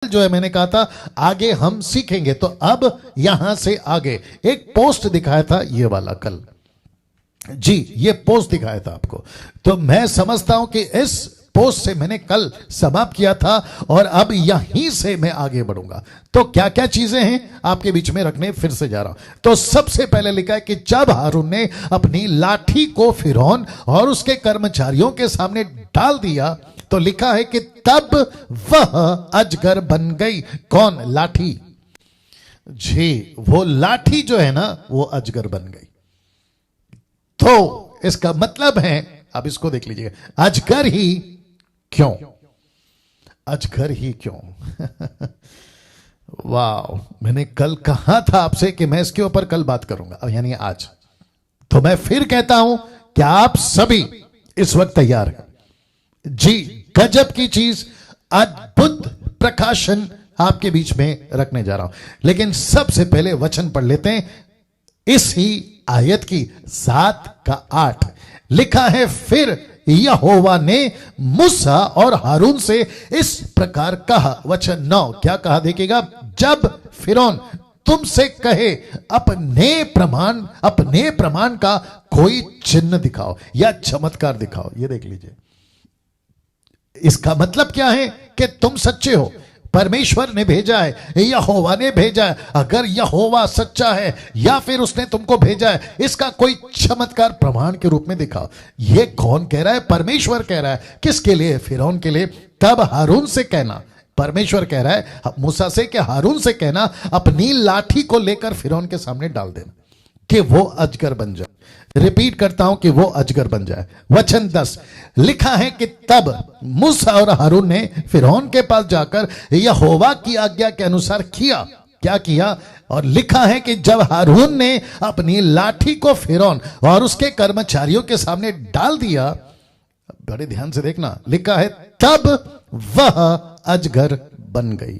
जो है मैंने कहा था आगे हम सीखेंगे, तो अब यहां से आगे एक पोस्ट दिखाया था ये वाला कल जी, ये पोस्ट दिखाया था आपको। तो मैं समझता हूं कि इस पोस्ट से मैंने कल समाप्त किया था और अब यहीं से मैं आगे बढ़ूंगा। तो क्या क्या चीजें हैं आपके बीच में रखने फिर से जा रहा हूं। तो सबसे पहले लिखा है कि जब हारून ने अपनी लाठी को फिरौन और उसके कर्मचारियों के सामने डाल दिया तो लिखा है कि तब वह अजगर बन गई। कौन? लाठी जी, वो लाठी जो है ना वो अजगर बन गई। तो इसका मतलब है, अब इसको देख लीजिएगा, अजगर ही क्यों? अजगर ही क्यों? वाह, मैंने कल कहा था आपसे कि मैं इसके ऊपर कल बात करूंगा, यानी आज। तो मैं फिर कहता हूं कि आप सभी इस वक्त तैयार हैं जी। गजब की चीज, अद्भुत प्रकाशन आपके बीच में रखने जा रहा हूं। लेकिन सबसे पहले वचन पढ़ लेते हैं इसी आयत की 7 का 8। लिखा है, फिर यहोवा ने मूसा और हारून से इस प्रकार कहा। वचन 9 क्या कहा देखिएगा, जब फिरौन तुमसे कहे अपने प्रमाण का कोई चिन्ह दिखाओ या चमत्कार दिखाओ। ये देख लीजिए, इसका मतलब क्या है कि तुम सच्चे हो, परमेश्वर ने भेजा है, यहोवा ने भेजा है। अगर यहोवा सच्चा है या फिर उसने तुमको भेजा है, इसका कोई चमत्कार प्रमाण के रूप में दिखाओ। ये कौन कह रहा है? परमेश्वर कह रहा है। किसके लिए? फिरौन के लिए। तब हारून से कहना, परमेश्वर कह रहा है मूसा से कि हारून से कहना अपनी लाठी को लेकर फिरौन के सामने डाल देना कि वो अजगर बन जाए। रिपीट करता हूं कि वो अजगर बन जाए। वचन 10 लिखा है कि तब मूसा और हारून ने फिरौन के पास जाकर यहोवा की आज्ञा के अनुसार किया। क्या किया? और लिखा है कि जब हारून ने अपनी लाठी को फिरौन और उसके कर्मचारियों के सामने डाल दिया, बड़े ध्यान से देखना, लिखा है तब वह अजगर बन गई।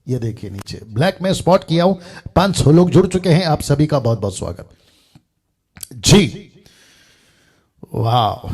ये देखिए नीचे ब्लैक में स्पॉट किया हूं। 500 लोग जुड़ चुके हैं, आप सभी का बहुत बहुत स्वागत जी। वाह,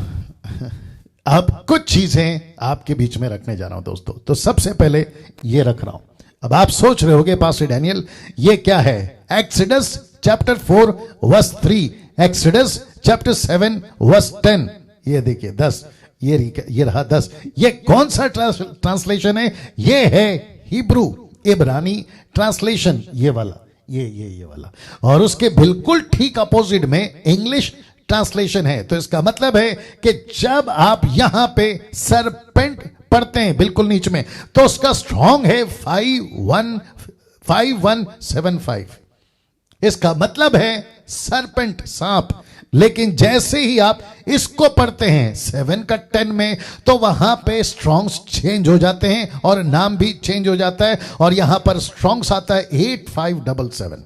अब कुछ चीजें आपके बीच में रखने जा रहा हूं दोस्तों। तो सबसे पहले ये रख रहा हूं। अब आप सोच रहे होंगे पास्टर डैनियल ये क्या है? Exodus chapter 4 verse 3, Exodus chapter 7 verse 10। ये देखिए 10, ये रहा 10। ये कौन सा ट्रांसलेशन है? ये है हिब्रू इब्रानी ट्रांसलेशन, ये वाला, ये वाला। और उसके बिल्कुल ठीक अपोजिट में इंग्लिश ट्रांसलेशन है। तो इसका मतलब है कि जब आप यहां पे सरपेंट पढ़ते हैं बिल्कुल नीचे में, तो उसका स्ट्रॉन्ग है 5175। इसका मतलब है सरपेंट, सांप। लेकिन जैसे ही आप इसको पढ़ते हैं 7 का 10 में, तो वहां पे स्ट्रॉन्ग्स चेंज हो जाते हैं और नाम भी चेंज हो जाता है। और यहां पर स्ट्रॉन्ग्स आता है 8577।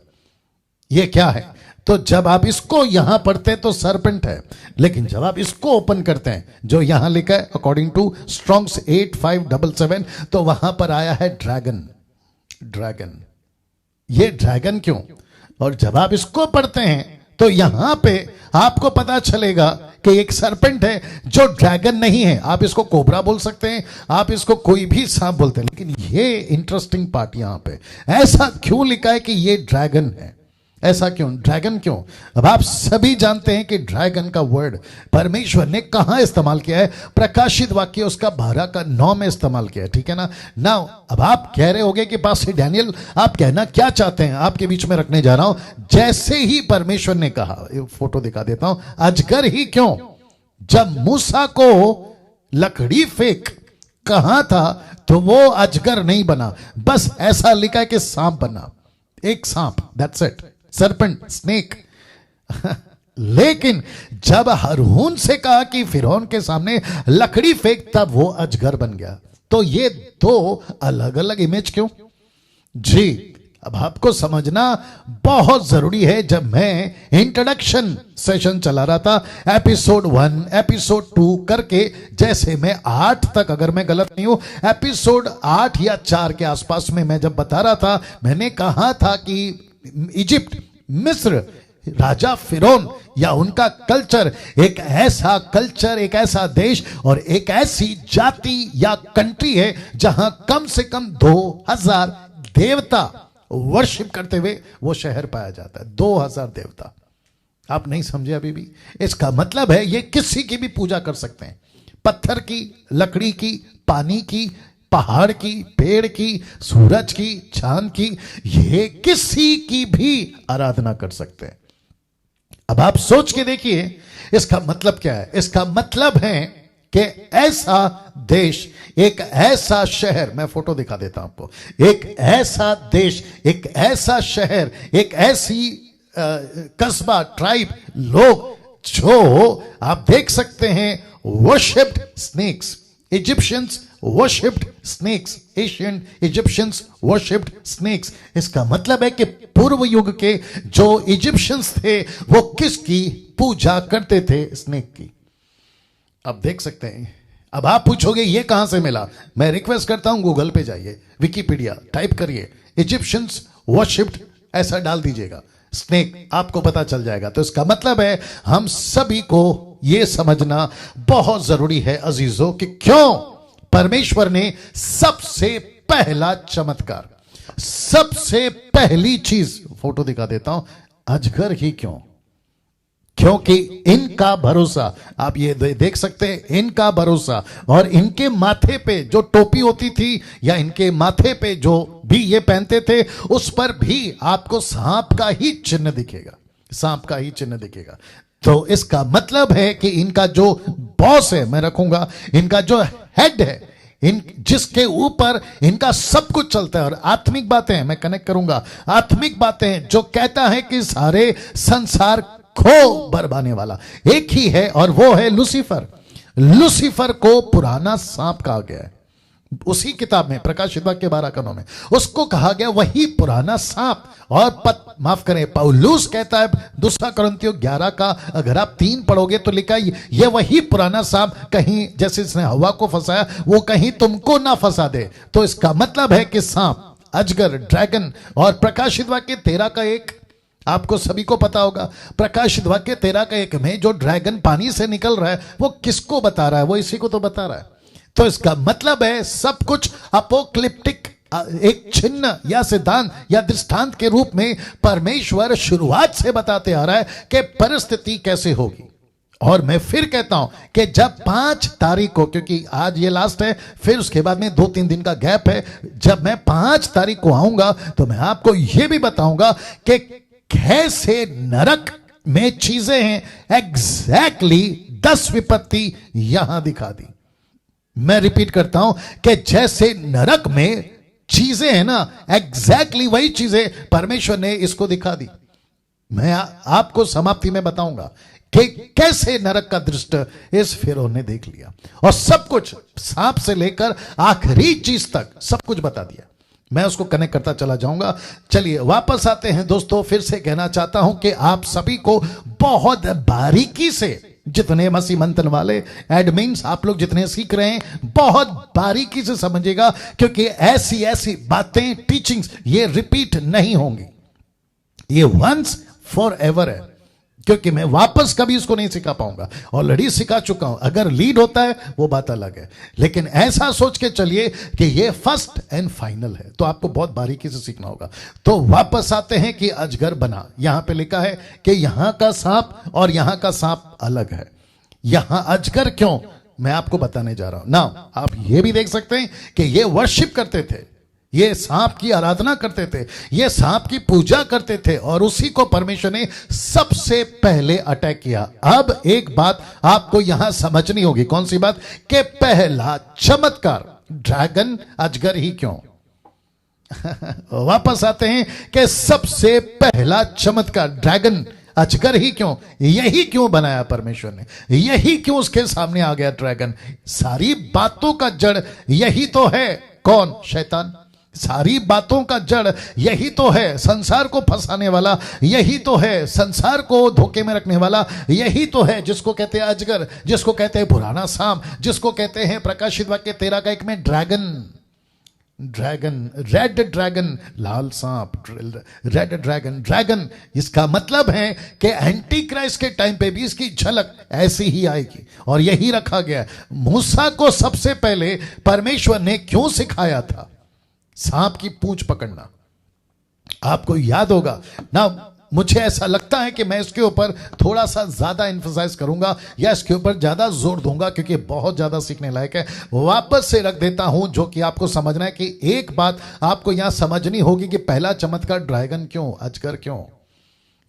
ये क्या है? तो जब आप इसको यहां पढ़ते हैं तो सरपेंट है, लेकिन जब आप इसको ओपन करते हैं जो यहां लिखा है अकॉर्डिंग टू स्ट्रॉन्ग्स 8577, तो वहां पर आया है ड्रैगन। ये ड्रैगन क्यों? और जब आप इसको पढ़ते हैं तो यहां पे आपको पता चलेगा कि एक सरपेंट है जो ड्रैगन नहीं है। आप इसको कोबरा बोल सकते हैं, आप इसको कोई भी सांप बोलते हैं, लेकिन ये इंटरेस्टिंग पार्ट यहां पे ऐसा क्यों लिखा है कि ये ड्रैगन है? ऐसा क्यों? ड्रैगन क्यों? अब आप सभी जानते हैं कि ड्रैगन का वर्ड परमेश्वर ने कहां इस्तेमाल किया है? प्रकाशित वाक्य उसका 12 का 9 में इस्तेमाल किया है, ठीक है ना। नाउ अब आप कह रहे होंगे कि पास्टर डैनियल आप कहना क्या चाहते हैं? आपके बीच में रखने जा रहा हूं। जैसे ही परमेश्वर ने कहा, फोटो दिखा देता हूं, अजगर ही क्यों? जब मूसा को लकड़ी फेंक कहा था तो वो अजगर नहीं बना, बस ऐसा लिखा है कि सांप बना, एक सांप, दैट्स इट, सरपेंट, स्नेक। लेकिन जब हारून से कहा कि फिरौन के सामने लकड़ी फेंक, तब वो अजगर बन गया। तो ये दो अलग अलग इमेज क्यों जी? अब आपको समझना बहुत जरूरी है। जब मैं इंट्रोडक्शन सेशन चला रहा था, एपिसोड 1 एपिसोड 2 करके, जैसे मैं 8 तक, अगर मैं गलत नहीं हूं, एपिसोड 8 या 4 के आसपास में मैं जब बता रहा था, मैंने कहा था कि इजिप्ट, मिस्र, राजा फिरौन या उनका कल्चर एक ऐसा कल्चर, एक ऐसा देश और एक ऐसी जाति या कंट्री है जहां कम से कम 2000 देवता वर्शिप करते हुए वो शहर पाया जाता है। 2000 देवता। आप नहीं समझे अभी भी? इसका मतलब है ये किसी की भी पूजा कर सकते हैं, पत्थर की, लकड़ी की, पानी की, पहाड़ की, पेड़ की, सूरज की, चांद की, ये किसी की भी आराधना कर सकते हैं। अब आप सोच के देखिए इसका मतलब क्या है। इसका मतलब है कि ऐसा देश, एक ऐसा शहर, मैं फोटो दिखा देता हूं आपको, एक ऐसा देश, एक ऐसा शहर, एक ऐसी कस्बा, ट्राइब, लोग जो आप देख सकते हैं worshipped snakes. Egyptians worshipped snakes, ancient Egyptians worshipped snakes। इसका मतलब है कि पूर्व युग के जो इजिप्शियंस थे वो किसकी पूजा करते थे? स्नेक की। अब देख सकते हैं। अब आप पूछोगे ये कहां से मिला? मैं रिक्वेस्ट करता हूं गूगल पे जाइए, विकिपीडिया टाइप करिए, इजिप्शियंस worshipped ऐसा डाल दीजिएगा, स्नेक आपको पता चल जाएगा। तो इसका मतलब है हम सभी को यह समझना बहुत जरूरी है अजीजों कि क्यों परमेश्वर ने सबसे पहला चमत्कार, सबसे पहली चीज, फोटो दिखा देता हूं, अजगर ही क्यों? क्योंकि इनका भरोसा, आप ये देख सकते हैं, इनका भरोसा, और इनके माथे पे जो टोपी होती थी या इनके माथे पे जो भी ये पहनते थे उस पर भी आपको सांप का ही चिन्ह दिखेगा, सांप का ही चिन्ह दिखेगा। तो इसका मतलब है कि इनका जो बॉस है, मैं रखूंगा, इनका जो हेड है, इन जिसके ऊपर इनका सब कुछ चलता है, और आत्मिक बातें मैं कनेक्ट करूंगा, आत्मिक बातें जो कहता है कि सारे संसार को बरबाने वाला एक ही है और वो है लूसीफर। लूसीफर को पुराना सांप कहा गया है उसी किताब में, प्रकाशित वाक्य 12 कनों में उसको कहा गया वही पुराना सांप। और माफ करें, पौलुस कहता है 2 कुरिन्थियों 11 का अगर आप 3 पढ़ोगे तो लिखा ये वही पुराना सांप, कहीं जैसे इसने हवा को फंसाया वो कहीं तुमको ना फंसा दे। तो इसका मतलब है कि सांप, अजगर, ड्रैगन, और प्रकाशित वाक्य 13 का 1 आपको सभी को पता होगा, प्रकाशित वाक्य 13 का 1 में जो ड्रैगन पानी से निकल रहा है वो किसको बता रहा है? वो इसी को तो बता रहा है। तो इसका मतलब है सब कुछ अपोक्लिप्टिक एक चिन्ह या सिद्धांत या दृष्टांत के रूप में परमेश्वर शुरुआत से बताते आ रहा है कि परिस्थिति कैसे होगी। और मैं फिर कहता हूं कि जब 5 तारीख को, क्योंकि आज ये लास्ट है, फिर उसके बाद में 2-3 दिन का गैप है, जब मैं 5 तारीख को आऊंगा तो मैं आपको यह भी बताऊंगा कि कैसे नरक में चीजें हैं। एग्जैक्टली 10 विपत्ति यहां दिखा दी। मैं रिपीट करता हूं कि जैसे नरक में चीजें हैं ना, एग्जैक्टली वही चीजें परमेश्वर ने इसको दिखा दी। मैं आपको समाप्ति में बताऊंगा कि कैसे नरक का दृश्य इस फिरौन ने देख लिया और सब कुछ, सांप से लेकर आखिरी चीज तक सब कुछ बता दिया। मैं उसको कनेक्ट करता चला जाऊंगा। चलिए वापस आते हैं दोस्तों। फिर से कहना चाहता हूं कि आप सभी को बहुत बारीकी से, जितने मसीह मंथन वाले एडमिन्स आप लोग जितने सीख रहे हैं, बहुत बारीकी से समझिएगा, क्योंकि ऐसी ऐसी बातें, टीचिंग्स ये रिपीट नहीं होंगी, ये वंस फॉर एवर है, क्योंकि मैं वापस कभी इसको नहीं सिखा पाऊंगा, ऑलरेडी सिखा चुका हूं। अगर लीड होता है वो बात अलग है, लेकिन ऐसा सोच के चलिए कि ये फर्स्ट एंड फाइनल है, तो आपको बहुत बारीकी से सीखना होगा। तो वापस आते हैं कि अजगर बना। यहां पे लिखा है कि यहां का सांप और यहां का सांप अलग है। यहां अजगर क्यों, मैं आपको बताने जा रहा हूं ना। आप ये भी देख सकते हैं कि ये वर्शिप करते थे, ये सांप की आराधना करते थे, ये सांप की पूजा करते थे, और उसी को परमेश्वर ने सबसे पहले अटैक किया। अब एक बात आपको यहां समझनी होगी। कौन सी बात? कि पहला चमत्कार ड्रैगन, अजगर ही क्यों। वापस आते हैं कि सबसे पहला चमत्कार ड्रैगन, अजगर ही क्यों, यही क्यों बनाया परमेश्वर ने, यही क्यों उसके सामने आ गया ड्रैगन। सारी बातों का जड़ यही तो है। कौन? शैतान। सारी बातों का जड़ यही तो है, संसार को फंसाने वाला यही तो है, संसार को धोखे में रखने वाला यही तो है, जिसको कहते हैं अजगर, जिसको कहते हैं पुराना सांप, जिसको कहते हैं प्रकाशित वाक्य 13 का 1 में ड्रैगन। ड्रैगन, रेड ड्रैगन, लाल सांप, रेड ड्रैगन, ड्रैगन, इसका मतलब है कि एंटी क्राइस्ट के टाइम पे भी इसकी झलक ऐसी ही आएगी और यही रखा गया। मूसा को सबसे पहले परमेश्वर ने क्यों सिखाया था? सांप की पूंछ पकड़ना। आपको याद होगा ना, मुझे ऐसा लगता है कि मैं इसके ऊपर थोड़ा सा ज्यादा एम्फसाइज करूंगा या इसके ऊपर ज्यादा जोर दूंगा क्योंकि बहुत ज्यादा सीखने लायक है। वापस से रख देता हूं जो कि आपको समझना है कि एक बात आपको यहां समझनी होगी कि पहला चमत्कार ड्रैगन क्यों, अजगर क्यों,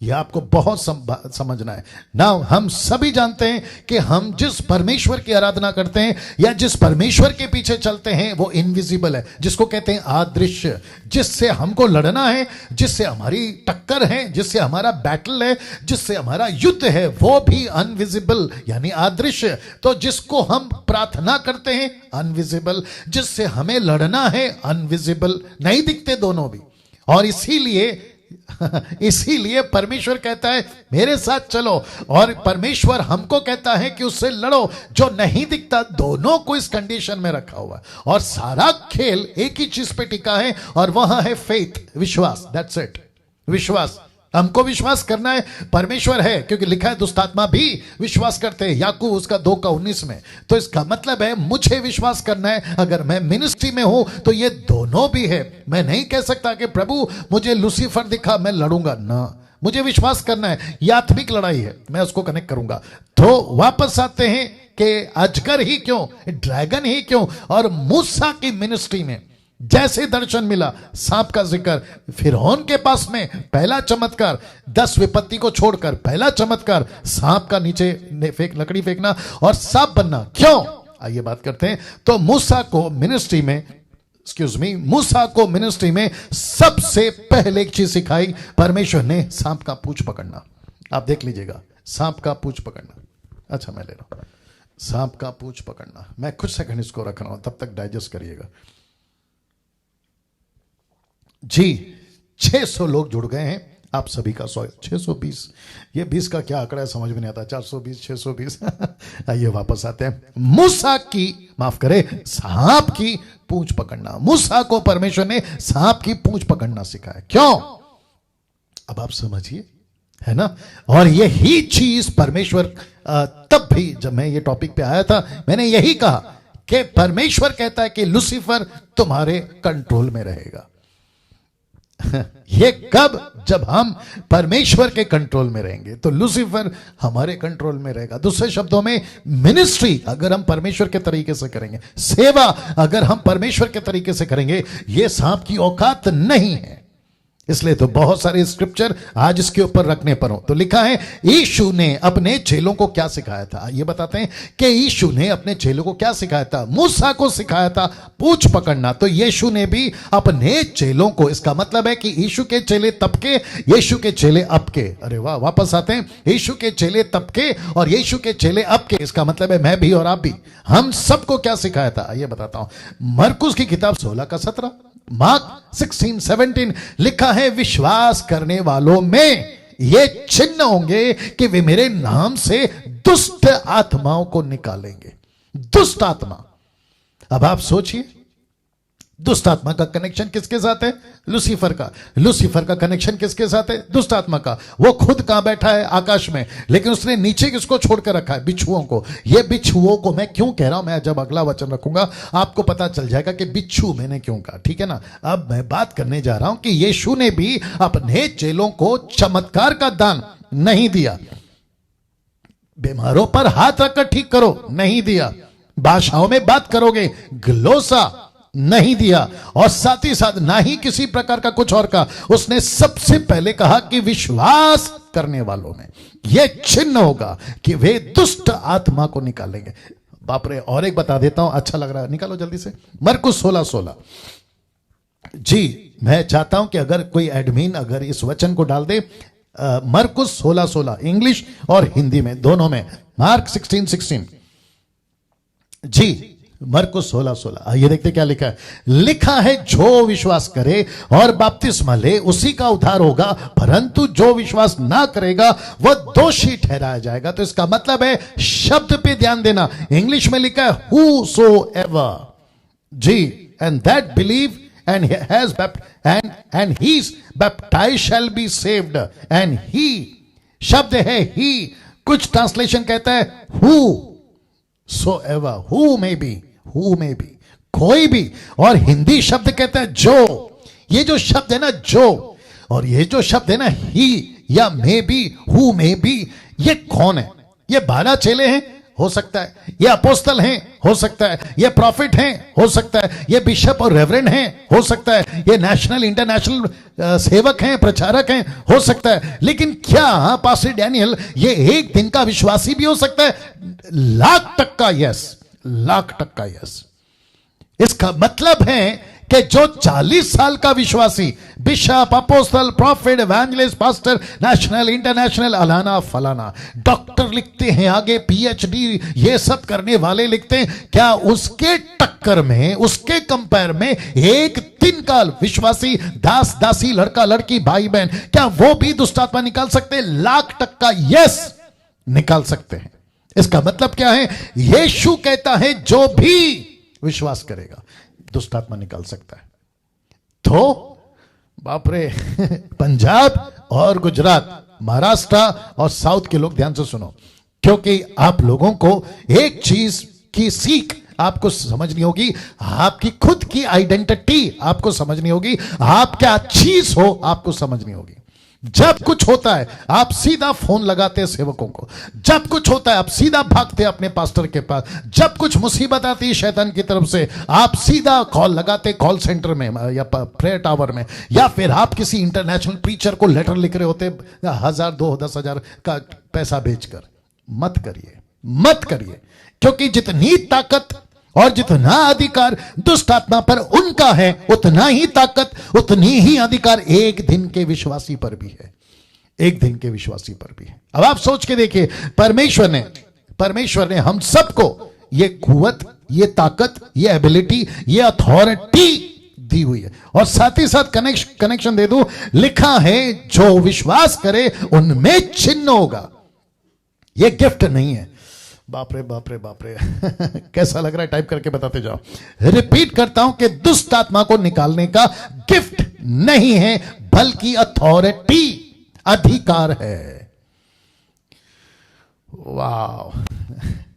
यह आपको बहुत समझना है ना। हम सभी जानते हैं कि हम जिस परमेश्वर की आराधना करते हैं या जिस परमेश्वर के पीछे चलते हैं वो इनविजिबल है, जिसको कहते हैं अदृश्य, जिससे हमको लड़ना है, जिससे हमारी टक्कर है, जिससे हमारा बैटल है, जिससे हमारा युद्ध है, वो भी अनविजिबल यानी अदृश्य। तो जिसको हम प्रार्थना करते हैं अनविजिबल, जिससे हमें लड़ना है अनविजिबल, नहीं दिखते दोनों भी। और इसीलिए परमेश्वर कहता है मेरे साथ चलो, और परमेश्वर हमको कहता है कि उससे लड़ो जो नहीं दिखता। दोनों को इस कंडीशन में रखा हुआ है और सारा खेल एक ही चीज पे टिका है और वह है फेथ, विश्वास। दैट्स इट, विश्वास। हमको विश्वास करना है परमेश्वर है, क्योंकि लिखा है दुष्ट आत्मा भी विश्वास करते हैं, याकूब उसका 2:19 में। तो इसका मतलब है मुझे विश्वास करना है। अगर मैं मिनिस्ट्री में हूं तो ये दोनों भी है। मैं नहीं कह सकता कि प्रभु मुझे लूसीफर दिखा मैं लड़ूंगा ना, मुझे विश्वास करना है ये आत्मिक लड़ाई है, मैं उसको कनेक्ट करूंगा। तो वापस आते हैं कि अजगर ही क्यों, ड्रैगन ही क्यों। और मूसा की मिनिस्ट्री में जैसे दर्शन मिला, सांप का जिक्र, फिरौन के पास में पहला चमत्कार, 10 विपत्ति को छोड़कर पहला चमत्कार सांप का नीचे लकड़ी फेंकना और सांप बनना। क्यों, आइए बात करते हैं। तो मूसा को मिनिस्ट्री में सबसे पहले एक चीज सिखाई परमेश्वर ने, सांप का पूंछ पकड़ना। आप देख लीजिएगा, सांप का पूंछ पकड़ना। अच्छा मैं ले रहा हूं, सांप का पूंछ पकड़ना। मैं कुछ सेकंड इसको रख रहा हूं, तब तक डाइजेस्ट करिएगा जी। 600 लोग जुड़ गए हैं, आप सभी का 620, ये 20 का क्या आंकड़ा है समझ में नहीं आता, 420, 620। आइए वापस आते हैं। मूसा की, माफ करे, सांप की पूंछ पकड़ना। मूसा को परमेश्वर ने सांप की पूंछ पकड़ना सिखाया। क्यों, अब आप समझिए, है ना। और यही चीज परमेश्वर, तब भी जब मैं ये टॉपिक पे आया था मैंने यही कहा कि परमेश्वर कहता है कि लूसीफर तुम्हारे कंट्रोल में रहेगा। ये कब, जब हम परमेश्वर के कंट्रोल में रहेंगे तो लूसीफर हमारे कंट्रोल में रहेगा। दूसरे शब्दों में मिनिस्ट्री अगर हम परमेश्वर के तरीके से करेंगे, सेवा अगर हम परमेश्वर के तरीके से करेंगे, ये सांप की औकात नहीं है। इसलिए तो बहुत सारे स्क्रिप्चर आज इसके ऊपर रखने पर हो। तो लिखा है यीशु ने अपने चेलों को क्या सिखाया था। ये बताते हैं कि यीशु ने अपने चेलों को क्या सिखाया था। मूसा को सिखाया था पूंछ पकड़ना, तो यीशु ने भी अपने चेलों को, इसका मतलब है कि यीशु के चेले तब के, यीशु के चेले अब के। अरे वाह, वापस आते हैं, यीशु के चेले तब के और यीशु के चेले अब के। इसका मतलब है मैं भी और आप भी, हम सबको क्या सिखाया था। ये बताता हूं, मरकुस की किताब 16:17, मार्क 16:17 लिखा है विश्वास करने वालों में ये चिन्ह होंगे कि वे मेरे नाम से दुष्ट आत्माओं को निकालेंगे। दुष्ट आत्मा, अब आप सोचिए, दुष्ट आत्मा का कनेक्शन किसके साथ है? लूसीफर का। लूसीफर का कनेक्शन किसके साथ है? दुष्ट आत्मा का। वो खुद कहां बैठा है? आकाश में, लेकिन उसने नीचे किसको छोड़कर रखा है? बिच्छुओं को। ये बिच्छुओं को मैं क्यों कह रहा हूं, मैं जब अगला वचन रखूंगा आपको पता चल जाएगा कि बिच्छू मैंने क्यों कहा, ठीक है ना। अब मैं बात करने जा रहा हूं कि यीशु ने भी अपने चेलों को चमत्कार का दान नहीं दिया। बीमारों पर हाथ रखकर ठीक करो, नहीं दिया। भाषाओं में बात करोगे, ग्लोसा नहीं दिया। और साथ ही साथ ना ही किसी प्रकार का कुछ और का। उसने सबसे पहले कहा कि विश्वास करने वालों में यह चिन्ह होगा कि वे दुष्ट आत्मा को निकालेंगे। बाप रे, और एक बता देता हूं, अच्छा लग रहा है, निकालो जल्दी से। मरकुस 16:16 जी। मैं चाहता हूं कि अगर कोई एडमिन अगर इस वचन को डाल दे, मरकुस 16:16 इंग्लिश और हिंदी में दोनों में, मार्क 16:16 जी, मरकुस 16:16। ये देखते क्या लिखा है। लिखा है जो विश्वास करे और बपतिस्मा ले उसी का उद्धार होगा, परंतु जो विश्वास ना करेगा वह दोषी ठहराया जाएगा। तो इसका मतलब है, शब्द पे ध्यान देना, इंग्लिश में लिखा है whosoever ji, and that believe and has and he's baptized shall be saved. And he शब्द है he, कुछ ट्रांसलेशन कहता है who so ever, who may be, कोई भी, और हिंदी शब्द कहता है जो। ये जो शब्द है ना जो, और ये जो शब्द है ना ही या may be, who may be, ये कौन है? ये 12 चेले हैं, हो सकता है। ये अपोस्तल हैं, हो सकता है। ये प्रॉफिट हैं, हो सकता है। ये बिशप और रेवरेंड हैं, हो सकता है। ये नेशनल इंटरनेशनल सेवक हैं, प्रचारक हैं, हो सकता है। लेकिन क्या पास्टर डैनियल ये एक दिन का विश्वासी भी हो सकता है? 1,00,000% यस, 1,00,000% यस। इसका मतलब है कि जो 40 साल का विश्वासी, bishop, apostle, prophet, evangelist, pastor, national, international, अलाना फलाना, डॉक्टर लिखते हैं आगे, पीएचडी, ये सब करने वाले लिखते हैं, क्या उसके टक्कर में, उसके कंपेयर में एक दिन का विश्वासी, दास दासी, लड़का लड़की, भाई बहन, क्या वो भी दुष्ट आत्मा निकाल सकते हैं? 1,00,000% यस, निकाल सकते हैं। इसका मतलब क्या है? यीशु कहता है जो भी विश्वास करेगा दुष्ट आत्मा निकाल सकता है। तो बाप रे, पंजाब और गुजरात, महाराष्ट्र और साउथ के लोग ध्यान से सुनो, क्योंकि आप लोगों को एक चीज की सीख आपको समझनी होगी, आपकी खुद की आइडेंटिटी आपको समझनी होगी, आप क्या चीज हो आपको समझनी होगी। जब कुछ होता है आप सीधा फोन लगाते हैं सेवकों को, जब कुछ होता है आप सीधा भागते हैं अपने पास्टर के पास, जब कुछ मुसीबत आती है शैतान की तरफ से आप सीधा कॉल लगाते कॉल सेंटर में या प्रेयर टावर में, या फिर आप किसी इंटरनेशनल प्रीचर को लेटर लिख रहे होते 1,000, 2,000, 10,000 का पैसा भेजकर। मत करिए, मत करिए, क्योंकि जितनी ताकत और जितना अधिकार दुष्ट आत्मा पर उनका है, उतना ही ताकत, उतनी ही अधिकार एक दिन के विश्वासी पर भी है, एक दिन के विश्वासी पर भी है। अब आप सोच के देखिए, परमेश्वर ने हम सबको ये कुवत, ये ताकत, ये एबिलिटी, ये अथॉरिटी दी हुई है। और साथ ही साथ कनेक्शन दे दूं, लिखा है जो विश्वास करे उनमें चिन्ह होगा। ये गिफ्ट नहीं है। बाप रे बाप रे बाप रे कैसा लग रहा है? टाइप करके बताते जाओ। रिपीट करता हूं कि दुष्ट आत्मा को निकालने का गिफ्ट नहीं है, बल्कि अथॉरिटी, अधिकार है। वाह!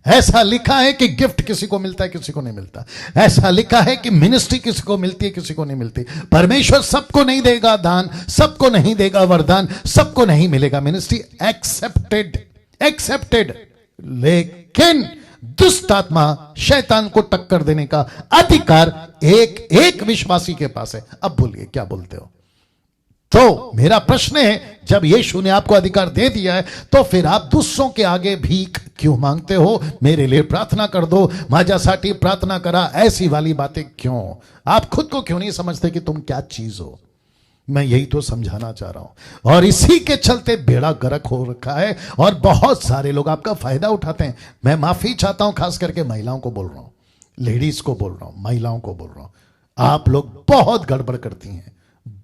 ऐसा लिखा है कि गिफ्ट किसी को मिलता है, किसी को नहीं मिलता। ऐसा लिखा है कि मिनिस्ट्री किसी को मिलती है, किसी को नहीं मिलती। परमेश्वर सबको नहीं देगा दान, सबको नहीं देगा वरदान, सबको नहीं मिलेगा मिनिस्ट्री। एक्सेप्टेड, लेकिन दुष्ट आत्मा, शैतान को टक्कर देने का अधिकार एक विश्वासी के पास है। अब बोलिए, क्या बोलते हो? तो मेरा प्रश्न है, जब यीशु ने आपको अधिकार दे दिया है तो फिर आप दूसरों के आगे भीख क्यों मांगते हो? मेरे लिए प्रार्थना कर दो, माझ्यासाठी प्रार्थना करा, ऐसी वाली बातें क्यों? आप खुद को क्यों नहीं समझते कि तुम क्या चीज हो? मैं यही तो समझाना चाह रहा हूं, और इसी के चलते बेड़ा गर्क हो रखा है और बहुत सारे लोग आपका फायदा उठाते हैं। मैं माफी चाहता हूं, खास करके महिलाओं को बोल रहा हूं, लेडीज को बोल रहा हूं, महिलाओं को बोल रहा हूं। आप लोग बहुत गड़बड़ करती हैं,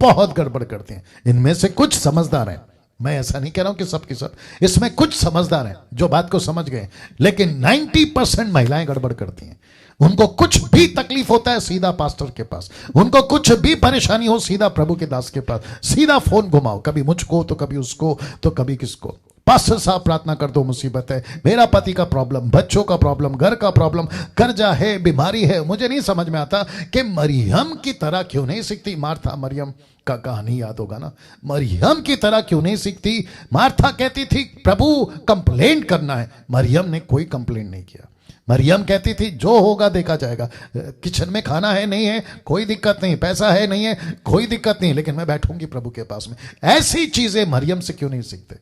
बहुत गड़बड़ करते हैं। इनमें से कुछ समझदार हैं, मैं ऐसा नहीं कह रहा हूं कि सब की सब, इसमें कुछ समझदार हैं जो बात को समझ गए, लेकिन 90% महिलाएं गड़बड़ करती हैं। उनको कुछ भी तकलीफ होता है सीधा पास्टर के पास, उनको कुछ भी परेशानी हो सीधा प्रभु के दास के पास, सीधा फोन घुमाओ, कभी मुझको तो कभी उसको तो कभी किसको। पास्टर साहब प्रार्थना कर दो, मुसीबत है, मेरा पति का प्रॉब्लम, बच्चों का प्रॉब्लम, घर का प्रॉब्लम, कर्जा है, बीमारी है। मुझे नहीं समझ में आता कि मरियम की तरह क्यों नहीं सीखती। मार्था मरियम का कहानी याद होगा ना, मरियम की तरह क्यों नहीं सीखती? मार्था कहती थी प्रभु कंप्लेंट करना है, मरियम ने कोई कंप्लेंट नहीं किया। मरियम कहती थी जो होगा देखा जाएगा, किचन में खाना है नहीं है कोई दिक्कत नहीं, पैसा है नहीं है कोई दिक्कत नहीं, लेकिन मैं बैठूंगी प्रभु के पास में। ऐसी चीजें मरियम से क्यों नहीं सीखते?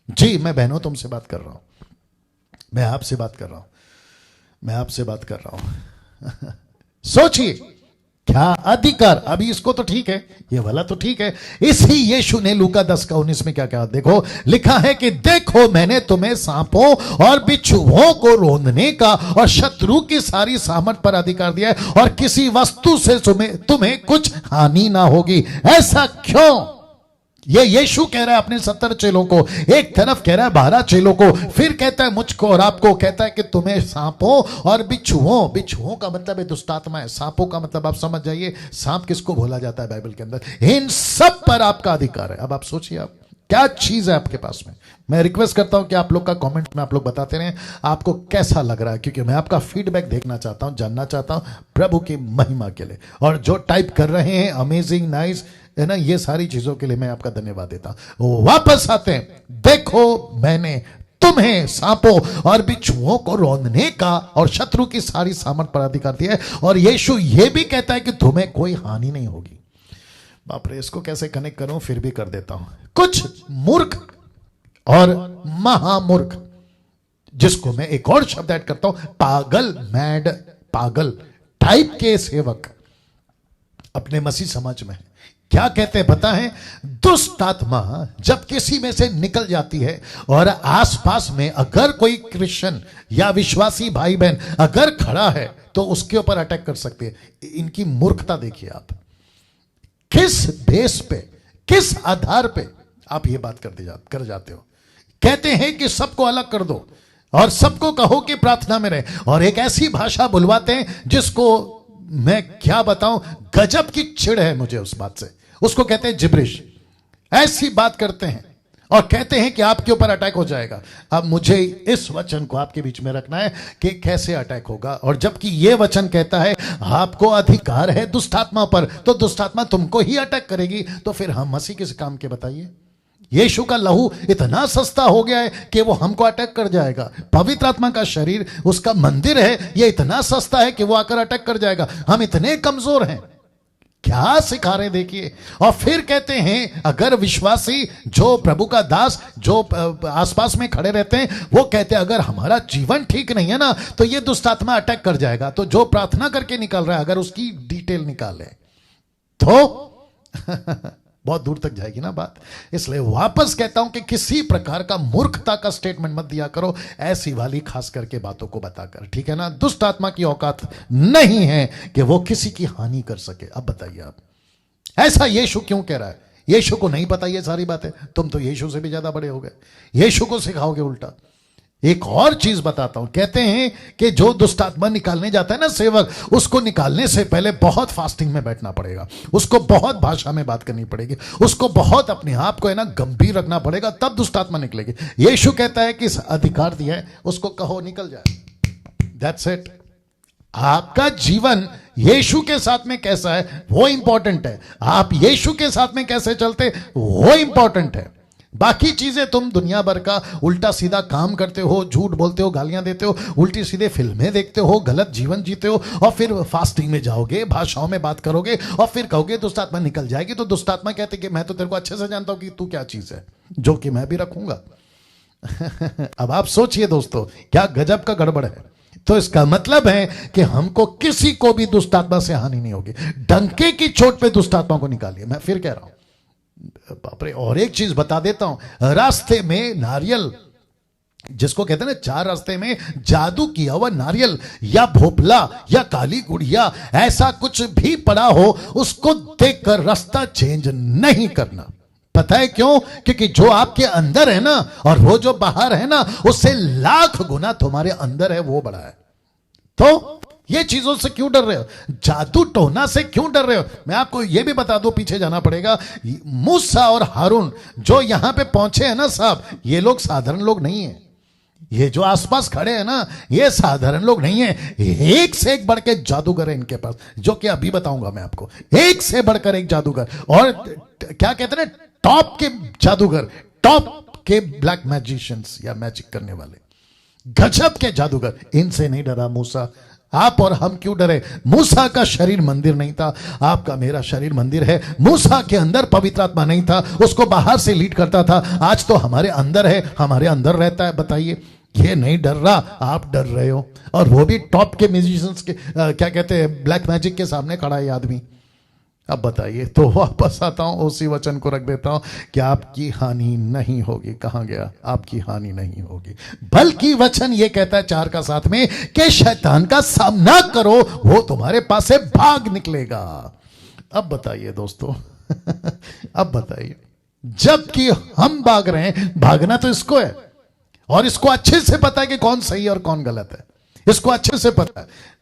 जी मैं बहनों तुमसे बात कर रहा हूं, मैं आपसे बात कर रहा हूं, मैं आपसे बात कर रहा हूं। सोचिए क्या अधिकार। अभी इसको तो ठीक है, ये वाला तो ठीक है। इसी यीशु ने लूका 10:19 में क्या कहा? देखो लिखा है कि देखो मैंने तुम्हें सांपों और बिच्छुओं को रोंदने का और शत्रु की सारी सामर्थ पर अधिकार दिया है, और किसी वस्तु से तुम्हें कुछ हानि ना होगी। ऐसा क्यों? ये यीशु कह रहा है अपने 70 चेलों को, एक तरफ कह रहा है 12 चेलों को, फिर कहता है मुझको और आपको, कहता है कि तुम्हें सांपों और बिच्छुओं, बिच्छुओं का मतलब है दुष्टात्मा है, सांपों का मतलब आप समझ जाइए सांप किसको बोला जाता है बाइबल के अंदर, इन सब पर आपका अधिकार है। अब आप सोचिए आप क्या चीज है आपके पास में। मैं रिक्वेस्ट करता हूं कि आप लोग का कमेंट में आप लोग बताते रहें आपको कैसा लग रहा है, क्योंकि मैं आपका फीडबैक देखना चाहता हूं, जानना चाहता हूं प्रभु की महिमा के लिए। और जो टाइप कर रहे हैं अमेजिंग, नाइस, है ना, ये सारी चीजों के लिए मैं आपका धन्यवाद देता हूं। वापस आते हैं, देखो मैंने तुम्हें सांपों और बिच्छुओं को रौंदने का और शत्रु की सारी सामर्थ पर अधिकार दिया है, और यीशु ये भी कहता है कि तुम्हें कोई हानि नहीं होगी। बाप रे, इसको कैसे कनेक्ट करूं, फिर भी कर देता हूं। कुछ मूर्ख और महामूर्ख, जिसको मैं एक और शब्द ऐड करता हूं, पागल, मैड, पागल टाइप के सेवक अपने मसीह समाज में क्या कहते हैं पता है? दुष्ट आत्मा जब किसी में से निकल जाती है और आसपास में अगर कोई क्रिश्चियन या विश्वासी भाई बहन अगर खड़ा है तो उसके ऊपर अटैक कर सकती है। इनकी मूर्खता देखिए आप, किस बेस पे, किस आधार पे आप ये बात कर जाते हो। कहते हैं कि सबको अलग कर दो और सबको कहो कि प्रार्थना में रहे, और एक ऐसी भाषा बुलवाते हैं जिसको मैं क्या बताऊं, गजब की चिढ़ है मुझे उस बात से। उसको कहते हैं जिब्रिश। ऐसी बात करते हैं और कहते हैं कि आपके ऊपर अटैक हो जाएगा। अब मुझे इस वचन को आपके बीच में रखना है कि कैसे अटैक होगा, और जबकि यह वचन कहता है आपको अधिकार है दुष्टात्मा पर, तो दुष्टात्मा तुमको ही अटैक करेगी, तो फिर हम मसीह किस काम के बताइए? यीशु का लहू इतना सस्ता हो गया है कि वो हमको अटैक कर जाएगा। पवित्र आत्मा का शरीर उसका मंदिर है, ये इतना सस्ता है कि वो आकर अटैक कर जाएगा। हम इतने कमजोर हैं, क्या सिखा रहे देखिए। और फिर कहते हैं अगर विश्वासी जो प्रभु का दास जो आसपास में खड़े रहते हैं वो कहते हैं अगर हमारा जीवन ठीक नहीं है ना तो ये दुष्ट आत्मा अटैक कर जाएगा। तो जो प्रार्थना करके निकल रहा है अगर उसकी डिटेल निकाले तो बहुत दूर तक जाएगी ना बात। इसलिए वापस कहता हूं कि किसी प्रकार का मूर्खता का स्टेटमेंट मत दिया करो, ऐसी वाली खास करके बातों को बताकर, ठीक है ना। दुष्ट आत्मा की औकात नहीं है कि वो किसी की हानि कर सके। अब बताइए आप, ऐसा यीशु क्यों कह रहा है? यीशु को नहीं पता ये सारी बातें? तुम तो यीशु से भी ज्यादा बड़े हो गए, यीशु को सिखाओगे उल्टा। एक और चीज बताता हूं, कहते हैं कि जो दुष्ट आत्मा निकालने जाता है ना सेवक, उसको निकालने से पहले बहुत फास्टिंग में बैठना पड़ेगा, उसको बहुत भाषा में बात करनी पड़ेगी, उसको बहुत अपने आप को है ना गंभीर रखना पड़ेगा, तब दुष्ट आत्मा निकलेगी। यीशु कहता है कि अधिकार दिया है, उसको कहो निकल जाए, दैट्स इट। आपका जीवन यीशु के साथ में कैसा है वो इंपॉर्टेंट है, आप यीशु के साथ में कैसे चलते वो इंपॉर्टेंट है। बाकी चीजें तुम दुनिया भर का उल्टा सीधा काम करते हो, झूठ बोलते हो, गालियां देते हो, उल्टी सीधे फिल्में देखते हो, गलत जीवन जीते हो, और फिर फास्टिंग में जाओगे, भाषाओं में बात करोगे और फिर कहोगे दुष्ट आत्मा निकल जाएगी। तो दुष्ट आत्मा कहते कि मैं तो तेरे को अच्छे से जानता हूं कि तू क्या चीज है जो कि मैं भी रखूंगा। अब आप सोचिए दोस्तों, क्या गजब का गड़बड़ है। तो इसका मतलब है कि हमको किसी को भी दुष्ट आत्मा से हानि नहीं होगी। डंके की चोट पे दुष्ट आत्मा को निकालिए, मैं फिर कह रहा हूं। बाप रे, और एक चीज बता देता हूं, रास्ते में नारियल, जिसको कहते हैं ना चार रास्ते में जादू किया हुआ नारियल या भोपला या काली गुड़िया, ऐसा कुछ भी पड़ा हो उसको देखकर रास्ता चेंज नहीं करना। पता है क्यों? क्योंकि जो आपके अंदर है ना और वो जो बाहर है ना उससे लाख गुना तुम्हारे अंदर है वो बड़ा है। तो ये चीजों से क्यों डर रहे हो? जादू टोना से क्यों डर रहे हो? मैं आपको ये भी बता दूं, पीछे जाना पड़ेगा। मूसा और हारून जो यहां पे पहुंचे हैं ना साहब, ये लोग साधारण लोग नहीं है। ये जो आसपास खड़े हैं ना ये साधारण लोग नहीं है, एक से एक बढ़ के जादूगर है इनके पास, जो कि अभी बताऊंगा मैं आपको। एक से बढ़कर एक जादूगर, और क्या कहते हैं टॉप के जादूगर, टॉप के ब्लैक मैजिशियंस या मैजिक करने वाले, गजब के जादूगर। इनसे नहीं डरा मूसा। आप और हम क्यों डरे? मूसा का शरीर मंदिर नहीं था, आपका मेरा शरीर मंदिर है। मूसा के अंदर पवित्र आत्मा नहीं था, उसको बाहर से लीड करता था। आज तो हमारे अंदर है, हमारे अंदर रहता है। बताइए, ये नहीं डर रहा, आप डर रहे हो। और वो भी टॉप के म्यूजिशियंस के क्या कहते हैं ब्लैक मैजिक के सामने खड़ा है आदमी। अब बताइए। तो वापस आता हूं, उसी वचन को रख देता हूं कि आपकी हानि नहीं होगी। कहां गया? आपकी हानि नहीं होगी, बल्कि वचन ये कहता है 4 का 7 में कि शैतान का सामना करो, वो तुम्हारे पास से भाग निकलेगा। अब बताइए दोस्तों अब बताइए, जबकि हम भाग रहे हैं। भागना तो इसको है, और इसको अच्छे से पता है कि कौन सही है और कौन गलत है, इसको अच्छे से पता है।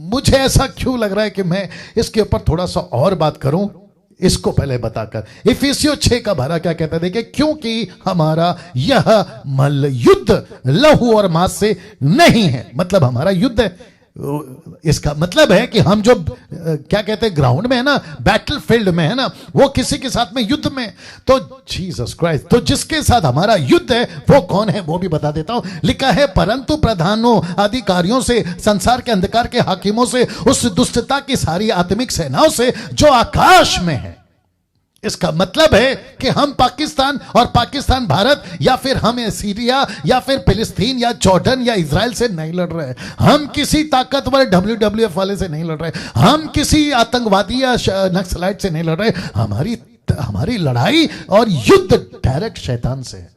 मुझे ऐसा क्यों लग रहा है कि मैं इसके ऊपर थोड़ा सा और बात करूं, इसको पहले बताकर। इफिसियों 6 का 12 क्या कहता है, देखिए, क्योंकि हमारा यह मल्ल युद्ध लहू और मांस से नहीं है। मतलब हमारा युद्ध है, इसका मतलब है कि हम जो क्या कहते हैं ग्राउंड में है ना, बैटल फील्ड में है ना, वो किसी के साथ में युद्ध में। तो जीसस क्राइस्ट, तो जिसके साथ हमारा युद्ध है वो कौन है वो भी बता देता हूं। लिखा है, परंतु प्रधानों, अधिकारियों से, संसार के अंधकार के हाकिमों से, उस दुष्टता की सारी आत्मिक सेनाओं से जो आकाश में है। इसका मतलब है कि हम पाकिस्तान और पाकिस्तान भारत, या फिर हम सीरिया या फिर फिलिस्तीन या जॉर्डन या इजराइल से नहीं लड़ रहे। हम किसी ताकतवर WWF वाले से नहीं लड़ रहे। हम किसी आतंकवादी या नक्सलाइट से नहीं लड़ रहे। हमारी लड़ाई और युद्ध डायरेक्ट शैतान से है,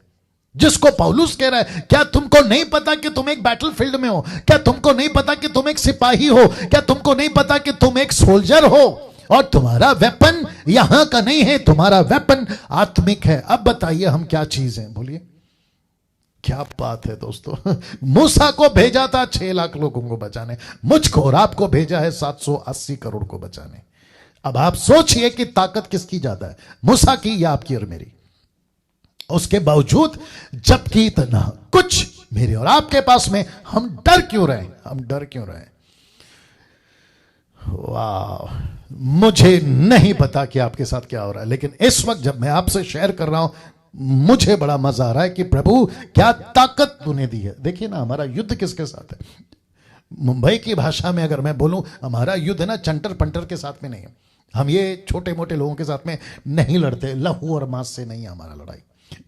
जिसको पौलुस कह रहा है, क्या तुमको नहीं पता कि तुम एक बैटल फील्ड में हो? क्या तुमको नहीं पता कि तुम एक सिपाही हो? क्या तुमको नहीं पता कि तुम एक सोल्जर हो? और तुम्हारा वेपन यहां का नहीं है, तुम्हारा वेपन आत्मिक है। अब बताइए हम क्या चीज है, बोलिए। क्या बात है दोस्तों। मूसा को भेजा था 6 लाख लोगों को बचाने, मुझको और आपको भेजा है 780 करोड़ को बचाने। अब आप सोचिए कि ताकत किसकी ज्यादा है, मूसा की या आपकी और मेरी? उसके बावजूद जबकि इतना कुछ मेरे और आपके पास में, हम डर क्यों रहे? हम डर क्यों रहे? वाह, मुझे नहीं पता कि आपके साथ क्या हो रहा है, लेकिन इस वक्त जब मैं आपसे शेयर कर रहा हूं, मुझे बड़ा मजा आ रहा है कि प्रभु क्या ताकत तूने दी है। देखिए ना, हमारा युद्ध किसके साथ है? मुंबई की भाषा में अगर मैं बोलूं, हमारा युद्ध है ना चंटर पंटर के साथ में नहीं है। हम ये छोटे मोटे लोगों के साथ में नहीं लड़ते, लहू और मांस से नहीं है हमारा लड़ाई।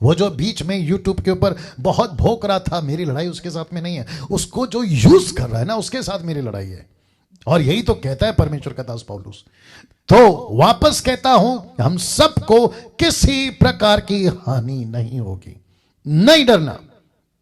वो जो बीच में यूट्यूब के ऊपर बहुत भोंक रहा था मेरी लड़ाई उसके साथ में नहीं है, उसको जो यूज कर रहा है ना उसके साथ मेरी लड़ाई है। और यही तो कहता है परमेश्वर का दास पौलुस। तो वापस कहता हूं, हम सबको किसी प्रकार की हानि नहीं होगी, नहीं डरना।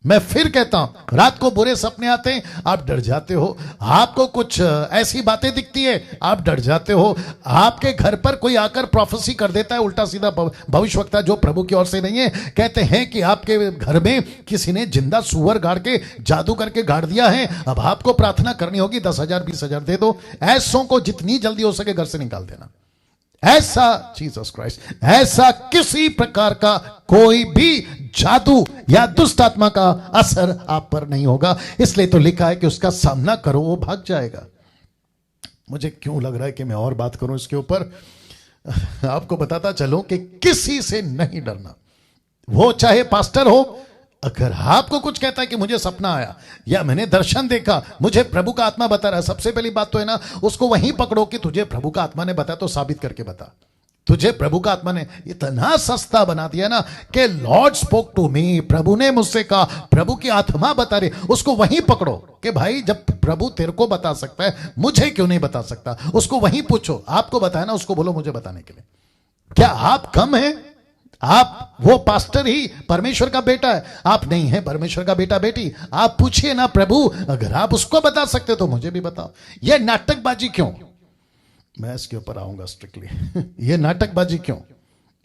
मैं फिर कहता हूं, रात को बुरे सपने आते हैं, आप डर जाते हो। आपको कुछ ऐसी बातें दिखती है, आप डर जाते हो। आपके घर पर कोई आकर प्रोफेसी कर देता है, उल्टा सीधा भविष्यवक्ता जो प्रभु की ओर से नहीं है, कहते हैं कि आपके घर में किसी ने जिंदा सुअर गाड़ के, जादू करके गाड़ दिया है। अब आपको प्रार्थना करनी होगी, 10,000 20,000 दे दो, ऐसों को जितनी जल्दी हो सके घर से निकाल देना। ऐसा, जीसस क्राइस्ट, ऐसा किसी प्रकार का कोई भी जादू या दुष्ट आत्मा का असर आप पर नहीं होगा। इसलिए तो लिखा है कि उसका सामना करो, वो भाग जाएगा। मुझे क्यों लग रहा है कि मैं और बात करूं इसके ऊपर? आपको बताता चलूं कि किसी से नहीं डरना, वो चाहे पास्टर हो। अगर आपको कुछ कहता है कि मुझे सपना आया या मैंने दर्शन देखा, मुझे प्रभु का आत्मा बता रहा है, सबसे पहली बात तो है ना, उसको वहीं पकड़ो कि तुझे प्रभु का आत्मा ने बताया, तो साबित करके बता। तुझे प्रभु का आत्मा ने इतना सस्ता बना दिया ना कि लॉर्ड स्पोक टू मी, प्रभु ने मुझसे कहा, प्रभु की आत्मा बता रही, उसको वहीं पकड़ो कि भाई जब प्रभु तेरे को बता सकता है, मुझे क्यों नहीं बता सकता? उसको वहीं पूछो, आपको बताया ना, उसको बोलो मुझे बताने के लिए। क्या आप कम हैं? आप, वो पास्टर ही परमेश्वर का बेटा है, आप नहीं है परमेश्वर का बेटा बेटी। आप पूछिए ना, प्रभु अगर आप उसको बता सकते तो मुझे भी बताओ। ये नाटकबाजी क्यों? मैं इसके ऊपर आऊंगा स्ट्रिक्टली। ये नाटकबाजी क्यों?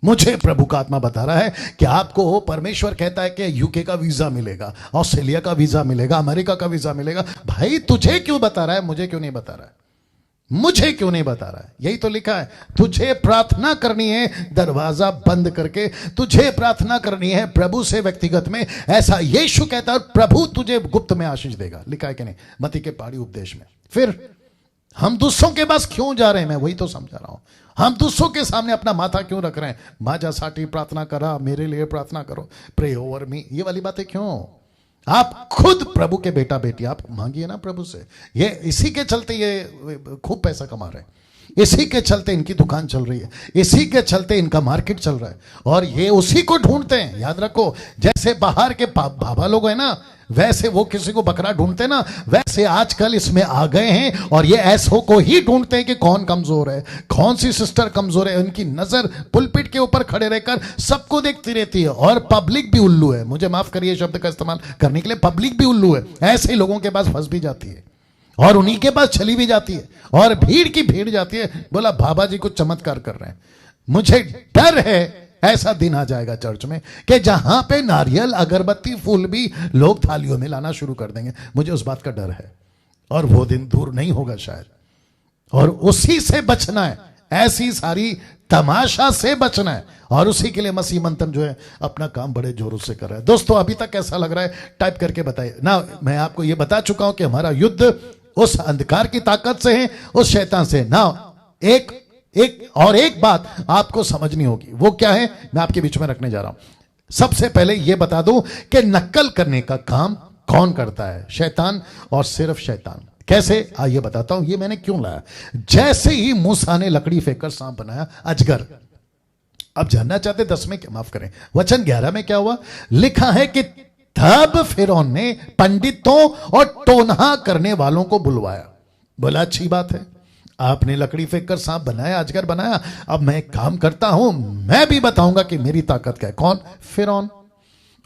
मुझे प्रभु का आत्मा बता रहा है कि आपको परमेश्वर कहता है कि यूके का वीजा मिलेगा, ऑस्ट्रेलिया का वीजा मिलेगा, अमेरिका का वीजा मिलेगा। भाई तुझे क्यों बता रहा है, मुझे क्यों नहीं बता रहा है? मुझे क्यों नहीं बता रहा है? यही तो लिखा है, तुझे प्रार्थना करनी है दरवाजा बंद करके, तुझे प्रार्थना करनी है प्रभु से व्यक्तिगत में। ऐसा यीशु कहता है, प्रभु तुझे गुप्त में आशीष देगा। लिखा है कि नहीं मत्ती के पहाड़ी उपदेश में। फिर हम दूसरों के पास क्यों जा रहे हैं? मैं वही तो समझा रहा हूं, हम दूसरों के सामने अपना माथा क्यों रख रहे हैं? माजा साठी प्रार्थना करा, मेरे लिए प्रार्थना करो, प्रे ओवर मी, ये वाली बातें क्यों? आप खुद प्रभु के बेटा बेटी, आप मांगिए ना प्रभु से। ये इसी के चलते ये खूब पैसा कमा रहे हैं, इसी के चलते इनकी दुकान चल रही है, इसी के चलते इनका मार्केट चल रहा है, और ये उसी को ढूंढते हैं। याद रखो, जैसे बाहर के बाबा लोग हैं ना, वैसे वो किसी को बकरा ढूंढते ना, वैसे आजकल इसमें आ गए हैं और ये ऐसों को ही ढूंढते हैं कि कौन कमजोर है, कौन सी सिस्टर कमजोर है। उनकी नजर पुलपिट के ऊपर खड़े रहकर सबको देखती रहती है, और पब्लिक भी उल्लू है। मुझे माफ करिए शब्द का इस्तेमाल करने के लिए, पब्लिक भी उल्लू है। ऐसे लोगों के पास फंस भी जाती है और उन्हीं के पास चली भी जाती है, और भीड़ की भीड़ जाती है। बोला बाबा जी कुछ चमत्कार कर रहे हैं। मुझे डर है ऐसा दिन आ जाएगा चर्च में कि जहां पे नारियल अगरबत्ती फूल भी लोग थालियों में लाना शुरू कर देंगे। मुझे उस बात का डर है और वो दिन दूर नहीं होगा शायद, और उसी से बचना है, ऐसी सारी तमाशा से बचना है, और उसी के लिए मसीह मंथन जो है अपना काम बड़े जोरों से कर रहा है। दोस्तों अभी तक कैसा लग रहा है टाइप करके बताइए ना। मैं आपको यह बता चुका हूं कि हमारा युद्ध उस अंधकार की ताकत से है, उस शैतान से ना। एक बात आपको समझनी होगी, वो क्या है मैं आपके बीच में रखने जा रहा हूं। सबसे पहले यह बता दूं कि नकल करने का काम कौन करता है? शैतान, और सिर्फ शैतान। कैसे आइए बताता हूं। ये मैंने क्यों लाया। जैसे ही मूसा ने लकड़ी फेंककर सांप बनाया, अजगर। अब जानना चाहते 10 में, माफ करें, वचन 11 में क्या हुआ? लिखा है कि तब फिरौन ने पंडितों और टोनहा करने वालों को बुलवाया। बोला अच्छी बात है, आपने लकड़ी फेंककर सांप बनाया, अजगर बनाया, अब मैं एक काम करता हूं, मैं भी बताऊंगा कि मेरी ताकत क्या है। कौन? फिरौन।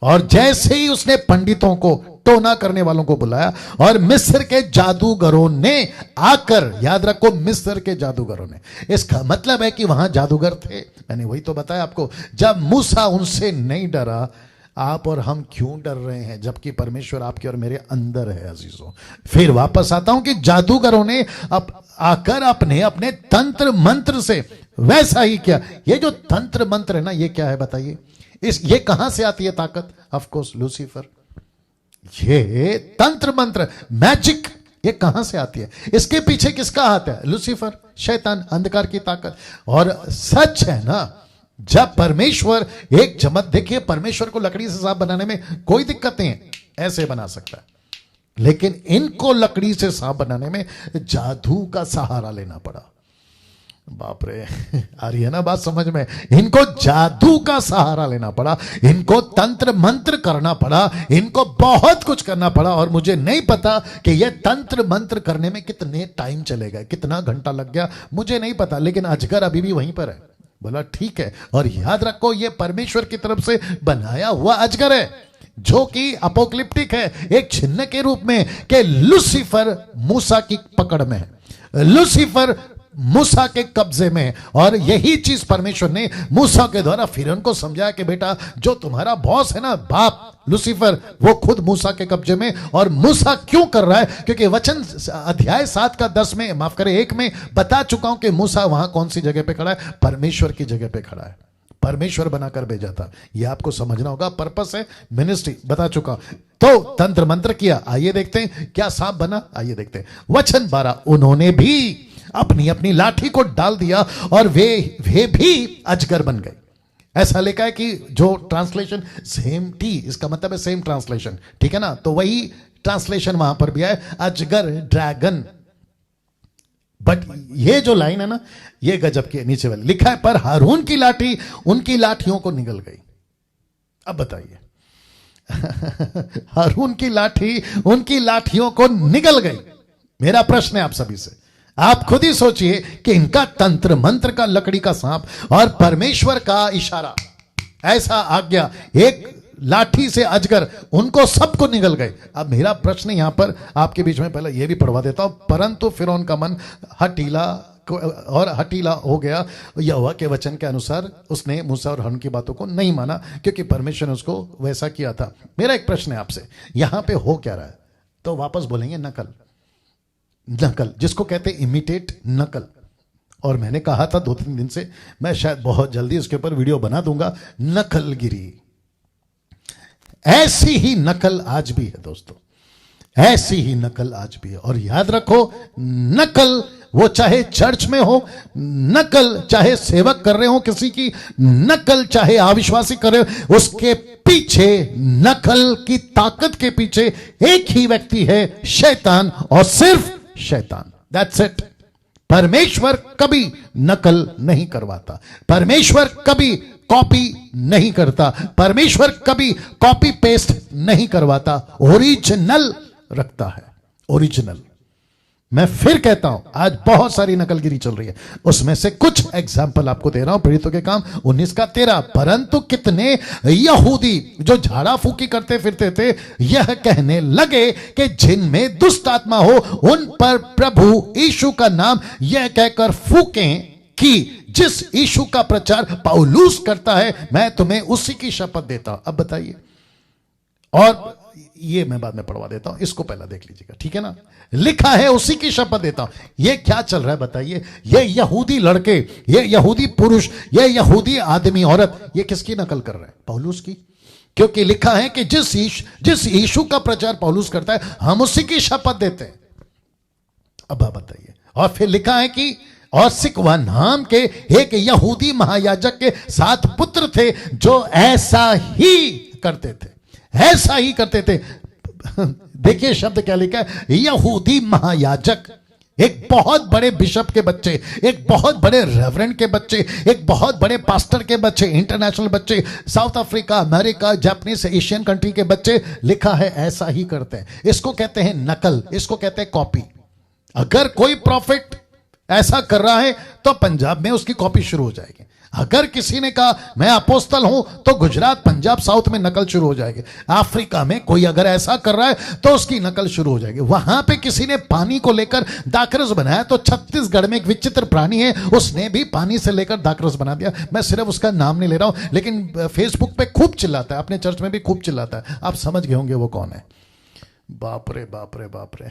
और जैसे ही उसने पंडितों को, टोना करने वालों को बुलाया, और मिस्र के जादूगरों ने आकर, याद रखो मिस्र के जादूगरों ने, इसका मतलब है कि वहां जादूगर थे। मैंने वही तो बताया आपको। जब मूसा उनसे नहीं डरा, आप और हम क्यों डर रहे हैं जबकि परमेश्वर आपके और मेरे अंदर है अजीजों। फिर वापस आता हूं कि जादूगरों ने अब आकर अपने अपने तंत्र मंत्र से वैसा ही किया। ये जो तंत्र मंत्र है ना, ये क्या है बताइए? ये कहां से आती है ताकत? Of course Lucifer. ये तंत्र मंत्र, मैजिक, ये कहां से आती है? इसके पीछे किसका हाथ है? लूसीफर, शैतान, अंधकार की ताकत। और सच है ना, जब परमेश्वर एक चमक, देखिए परमेश्वर को लकड़ी से सांप बनाने में कोई दिक्कत नहीं है, ऐसे बना सकता है, लेकिन इनको लकड़ी से सांप बनाने में जादू का सहारा लेना पड़ा। बाप रे, आ रही है ना बात समझ में? इनको जादू का सहारा लेना पड़ा, इनको तंत्र मंत्र करना पड़ा, इनको बहुत कुछ करना पड़ा। और मुझे नहीं पता कि यह तंत्र मंत्र करने में कितने टाइम चलेगा, कितना घंटा लग गया, मुझे नहीं पता, लेकिन अजगर अभी भी वहीं पर है। बोला ठीक है, और याद रखो ये परमेश्वर की तरफ से बनाया हुआ अजगर है, जो कि अपोक्लिप्टिक है, एक चिन्ह के रूप में, कि लूसीफर मूसा की पकड़ में है, लूसीफर मूसा के कब्जे में। और यही चीज परमेश्वर ने मूसा के द्वारा फिरौन को समझाया कि बेटा, जो तुम्हारा बॉस है ना, बाप लूसीफर, वो खुद मूसा के कब्जे में। और मूसा क्यों कर रहा है? क्योंकि वचन अध्याय 7 का 10 में, माफ करें 1 में बता चुका हूं कि मूसा वहां कौन सी जगह पे खड़ा है? परमेश्वर की जगह पे खड़ा है, परमेश्वर बनाकर भेजा था। यह आपको समझना होगा, पर्पस है मिनिस्ट्री, बता चुका हूं। तो तंत्र मंत्र किया, आइए देखते हैं क्या सांप बना, आइए देखते हैं। वचन 12, उन्होंने भी अपनी अपनी लाठी को डाल दिया और वे भी अजगर बन गए। ऐसा लिखा है कि जो ट्रांसलेशन सेम टी, इसका मतलब है सेम ट्रांसलेशन, ठीक है ना? तो वही ट्रांसलेशन वहां पर भी है, अजगर, ड्रैगन। बट ये जो लाइन है ना, ये गजब के नीचे वाली लिखा है, पर हारून की लाठी उनकी लाठियों को निगल गई। अब बताइए, हारून की लाठी उनकी लाठियों को निगल गई। मेरा प्रश्न है आप सभी से, आप खुद ही सोचिए कि इनका तंत्र मंत्र का लकड़ी का सांप और परमेश्वर का इशारा, ऐसा आज्ञा, एक लाठी से अजगर, उनको सबको निगल गए। अब मेरा प्रश्न यहां पर आपके बीच में, पहले यह भी पढ़वा देता हूं। परंतु फिरौन का मन हठीला हो गया, यहोवा के वचन के अनुसार उसने मूसा और हारून की बातों को नहीं माना, क्योंकि परमेश्वर ने उसको वैसा किया था। मेरा एक प्रश्न है आपसे, यहां पे हो क्या रहा है? तो वापस बोलेंगे नकल, नकल, जिसको कहते हैं इमिटेट, नकल। और मैंने कहा था 2-3 दिन से, मैं शायद बहुत जल्दी इसके ऊपर वीडियो बना दूंगा, नकलगिरी। ऐसी ही नकल आज भी है दोस्तों, ऐसी ही नकल आज भी है। और याद रखो, नकल वो चाहे चर्च में हो, नकल चाहे सेवक कर रहे हो किसी की, नकल चाहे अविश्वासी कर रहे हो, उसके पीछे, नकल की ताकत के पीछे एक ही व्यक्ति है, शैतान, और सिर्फ शैतान। That's it. परमेश्वर कभी नकल नहीं करवाता, परमेश्वर कभी कॉपी नहीं करता, परमेश्वर कभी कॉपी पेस्ट नहीं करवाता, ओरिजिनल रखता है, ओरिजिनल। मैं फिर कहता हूं, आज बहुत सारी नकलगिरी चल रही है, उसमें से कुछ एग्जाम्पल आपको दे रहा हूं। प्रेरितों के काम 19 का 13, परंतु कितने यहूदी जो झाड़ा फूकी करते फिरते थे, यह कहने लगे कि जिनमें दुष्ट आत्मा हो उन पर प्रभु यीशु का नाम यह कहकर फूकें कि जिस यीशु का प्रचार पौलुस करता है, मैं तुम्हें उसी की शपथ देता हूं। अब बताइए, और ये मैं बाद में पढ़वा देता हूं, इसको पहला देख लीजिएगा, ठीक है ना। लिखा है उसी की शपथ देता हूं। ये क्या चल रहा है बताइए। ये यहूदी लड़के, ये यहूदी पुरुष, ये यहूदी आदमी औरत, ये किसकी नकल कर रहे हैं? पौलुस की। क्योंकि लिखा है कि जिस यीशु का प्रचार पौलुस करता है, हम उसी की शपथ देते हैं। अब आप बताइए। और फिर लिखा है कि और सिकवा नाम के एक यहूदी महायाजक के 7 पुत्र थे जो ऐसा ही करते थे, ऐसा ही करते थे। देखिए शब्द क्या लिखा है, यहूदी महायाजक। एक बहुत बड़े बिशप के बच्चे, एक बहुत बड़े रेवरेंड के बच्चे, एक बहुत बड़े पास्टर के बच्चे, इंटरनेशनल बच्चे, south Africa, America, Japanese, Asian country के बच्चे, लिखा है ऐसा ही करते हैं। इसको कहते हैं नकल, इसको कहते हैं कॉपी। अगर कोई प्रॉफिट ऐसा कर रहा है तो पंजाब में उसकी कॉपी शुरू हो जाएगी। अगर किसी ने कहा मैं अपोस्तल हूं तो गुजरात, पंजाब, साउथ में नकल शुरू हो जाएगी। अफ्रीका में कोई अगर ऐसा कर रहा है तो उसकी नकल शुरू हो जाएगी। वहां पे किसी ने पानी को लेकर दाखरस बनाया तो छत्तीसगढ़ में एक विचित्र प्राणी है, उसने भी पानी से लेकर दाखरस बना दिया। मैं सिर्फ उसका नाम नहीं ले रहा हूं, लेकिन फेसबुक पे खूब चिल्लाता है, अपने चर्च में भी खूब चिल्लाता है। आप समझ गए होंगे वो कौन है। बाप रे बाप रे बाप रे।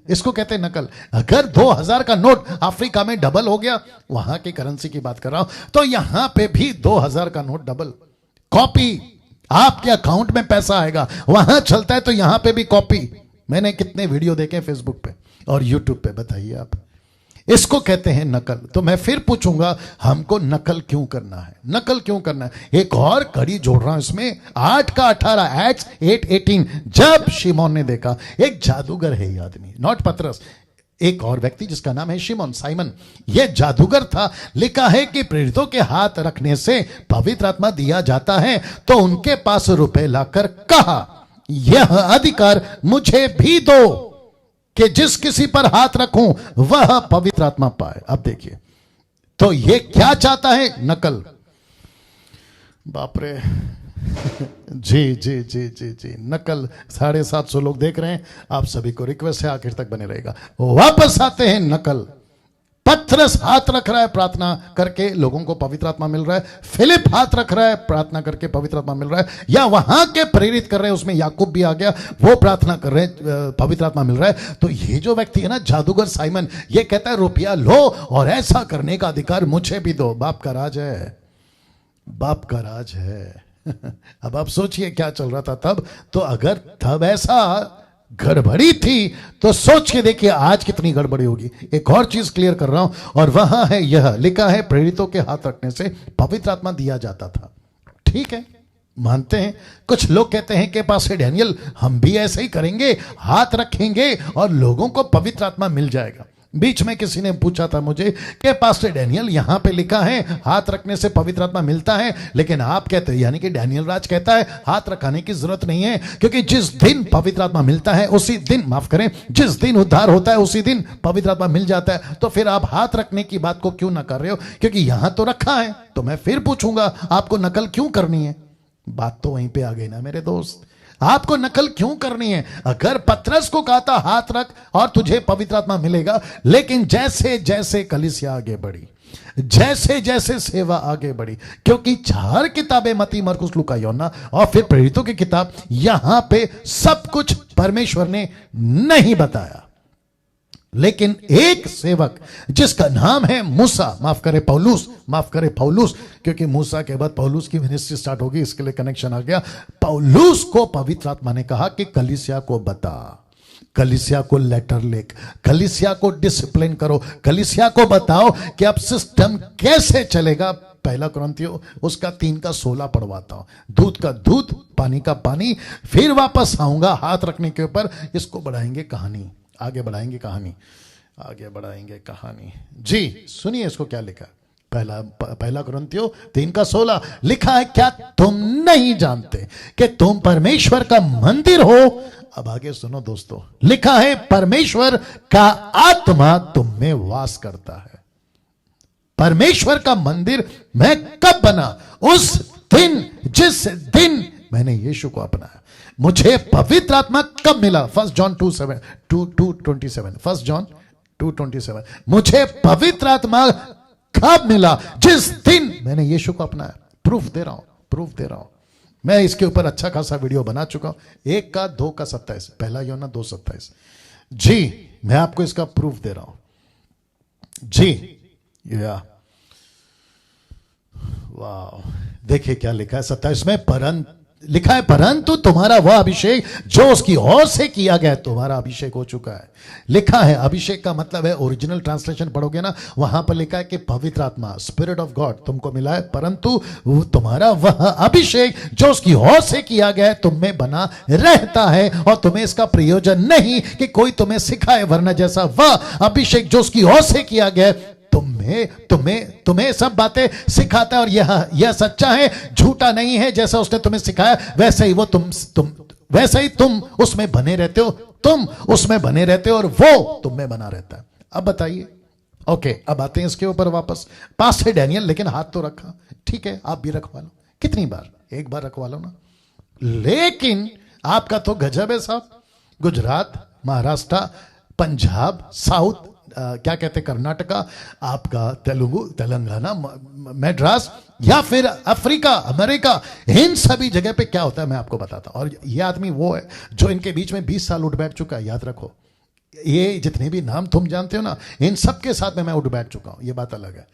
इसको कहते हैं नकल। अगर 2000 का नोट अफ्रीका में डबल हो गया, वहां की करेंसी की बात कर रहा हूं, तो यहां पे भी 2000 का नोट डबल। कॉपी। आपके अकाउंट में पैसा आएगा, वहां चलता है तो यहां पे भी कॉपी। मैंने कितने वीडियो देखे फेसबुक पे और यूट्यूब पे, बताइए आप। इसको कहते हैं नकल। तो मैं फिर पूछूंगा, हमको नकल क्यों करना है? नकल क्यों करना है? एक और कड़ी जोड़ रहा हूं इसमें, 8 का 18, एक्ट्स 8:18। जब शिमोन ने देखा, एक जादूगर है ये आदमी, नॉट पतरस, एक और व्यक्ति जिसका नाम है शिमोन, साइमन, ये जादूगर था। लिखा है कि प्रेरितों के हाथ रखने से पवित्र आत्मा दिया जाता है। तो उनके पास रुपए लाकर कहा, यह अधिकार मुझे भी दो कि जिस किसी पर हाथ रखूं वह पवित्र आत्मा पाए। अब देखिए, तो ये क्या चाहता है? नकल। बाप रे। जी जी जी जी जी, नकल। 750 लोग देख रहे हैं, आप सभी को रिक्वेस्ट है आखिर तक बने रहेगा। वापस आते हैं नकल। पतरस हाथ रख रहा है, प्रार्थना करके लोगों को पवित्र आत्मा मिल रहा है। फिलिप हाथ रख रहा है, प्रार्थना करके पवित्र आत्मा मिल रहा है। या वहां के प्रेरित कर रहे हैं, उसमें याकूब भी आ गया, वो प्रार्थना कर रहे हैं, पवित्र आत्मा मिल रहा है। तो ये जो व्यक्ति है ना, जादूगर साइमन, ये कहता है रुपया लो और ऐसा करने का अधिकार मुझे भी दो। बाप का राज है, बाप का राज है। अब आप सोचिए क्या चल रहा था तब। तो अगर तब ऐसा गड़बड़ी थी तो सोच के देखिए आज कितनी गड़बड़ी होगी। एक और चीज क्लियर कर रहा हूं, और वहां है यह लिखा है, प्रेरितों के हाथ रखने से पवित्र आत्मा दिया जाता था। ठीक है, मानते हैं। कुछ लोग कहते हैं कि पास्टर डैनियल हम भी ऐसे ही करेंगे, हाथ रखेंगे और लोगों को पवित्र आत्मा मिल जाएगा। बीच में किसी ने पूछा था मुझे कि पास्टर डैनियल यहां पे लिखा है हाथ रखने से पवित्र आत्मा मिलता है, लेकिन आप कहते हैं, यानी कि डैनियल राज कहता है हाथ रखाने की जरूरत नहीं है, क्योंकि जिस दिन पवित्र आत्मा मिलता है उसी दिन, माफ करें, जिस दिन उद्धार होता है उसी दिन पवित्र आत्मा मिल जाता है। तो फिर आप हाथ रखने की बात को क्यों ना कर रहे हो? क्योंकि यहां तो रखा है। तो मैं फिर पूछूंगा, आपको नकल क्यों करनी है? बात तो वहीं पे आ गई ना मेरे दोस्त, आपको नकल क्यों करनी है? अगर पतरस को कहा था हाथ रख और तुझे पवित्र आत्मा मिलेगा, लेकिन जैसे जैसे कलीसिया आगे बढ़ी, जैसे जैसे सेवा आगे बढ़ी, क्योंकि 4 किताबें, मत्ती, मरकुस, लूका, योना और फिर प्रेरितों की किताब, यहां पे सब कुछ परमेश्वर ने नहीं बताया। लेकिन एक सेवक जिसका नाम है मूसा, माफ करे पौलुस, क्योंकि मूसा के बाद पौलुस की मिनिस्ट्री स्टार्ट होगी, इसके लिए कनेक्शन आ गया। पौलुस को पवित्र आत्मा ने कहा कि कलीसिया को बता, कलीसिया को लेटर लिख, कलीसिया को डिसिप्लिन करो, कलीसिया को बताओ कि अब सिस्टम कैसे चलेगा। 1 कुरिन्थियों उसका 3 का 16 पढ़वाता हूं। दूध का दूध, पानी का पानी। फिर वापस आऊंगा हाथ रखने के ऊपर, इसको बढ़ाएंगे कहानी, आगे बढ़ाएंगे कहानी, आगे बढ़ाएंगे कहानी। जी सुनिए इसको क्या लिखा। 1 कुरिन्थियों 3 का 16 लिखा है, क्या तुम नहीं जानते कि तुम परमेश्वर का मंदिर हो? अब आगे सुनो दोस्तों, लिखा है परमेश्वर का आत्मा तुम में वास करता है। परमेश्वर का मंदिर मैं कब बना? उस दिन जिस दिन मैंने यीशु को अपनाया। मुझे पवित्र आत्मा कब मिला? 1 जॉन 2:27, 1 जॉन 2:27। मुझे पवित्र आत्मा कब मिला? जिस दिन मैंने यीशु को अपनाया। प्रूफ दे रहा हूं, प्रूफ दे रहा हूं। मैं इसके ऊपर अच्छा खासा वीडियो बना चुका हूं, 1 का 2 का 27, पहला यूहन्ना 2:27। जी मैं आपको इसका प्रूफ दे रहा हूं जी। या वाह, देखिए क्या लिखा है 27 में। लिखा है परंतु तुम्हारा वह अभिषेक जो उसकी ओर से किया गया, तुम्हारा अभिषेक हो चुका है। लिखा है अभिषेक का मतलब है, ओरिजिनल ट्रांसलेशन पढ़ोगे ना, वहां पर लिखा है कि पवित्र आत्मा, स्पिरिट ऑफ गॉड तुमको मिला है, परंतु तुम्हारा वह अभिषेक जो उसकी ओर से किया गया है तुम में बना रहता है, और तुम्हें इसका प्रयोजन नहीं कि कोई तुम्हें सिखाए, वरना जैसा वह अभिषेक जो उसकी ओर से किया गया है तुम्हें सब बातें सिखाता है, और यह सच्चा है, झूठा नहीं है। जैसा उसने तुम्हें सिखाया वैसे ही वो वैसे ही तुम उसमें बने रहते हो, तुम उसमें बने रहते हो और वो तुम में बना रहता है। अब बताइए, ओके अब आते हैं इसके ऊपर वापस। पास है डैनियल, लेकिन हाथ तो रखा, ठीक है आप भी रखवा लो। कितनी बार? एक बार रखवा लो ना। लेकिन आपका तो गजब है साहब। गुजरात, महाराष्ट्र, पंजाब, साउथ, क्या कहते कर्नाटका, आपका तेलुगु, तेलंगाना, मद्रास, या फिर अफ्रीका, अमेरिका, इन सभी जगह पे क्या होता है मैं आपको बताता हूं। और ये आदमी वो है जो इनके बीच में 20 साल उठ बैठ चुका है, याद रखो। ये जितने भी नाम तुम जानते हो ना, इन सबके साथ में मैं उठ बैठ चुका हूं, ये बात अलग है।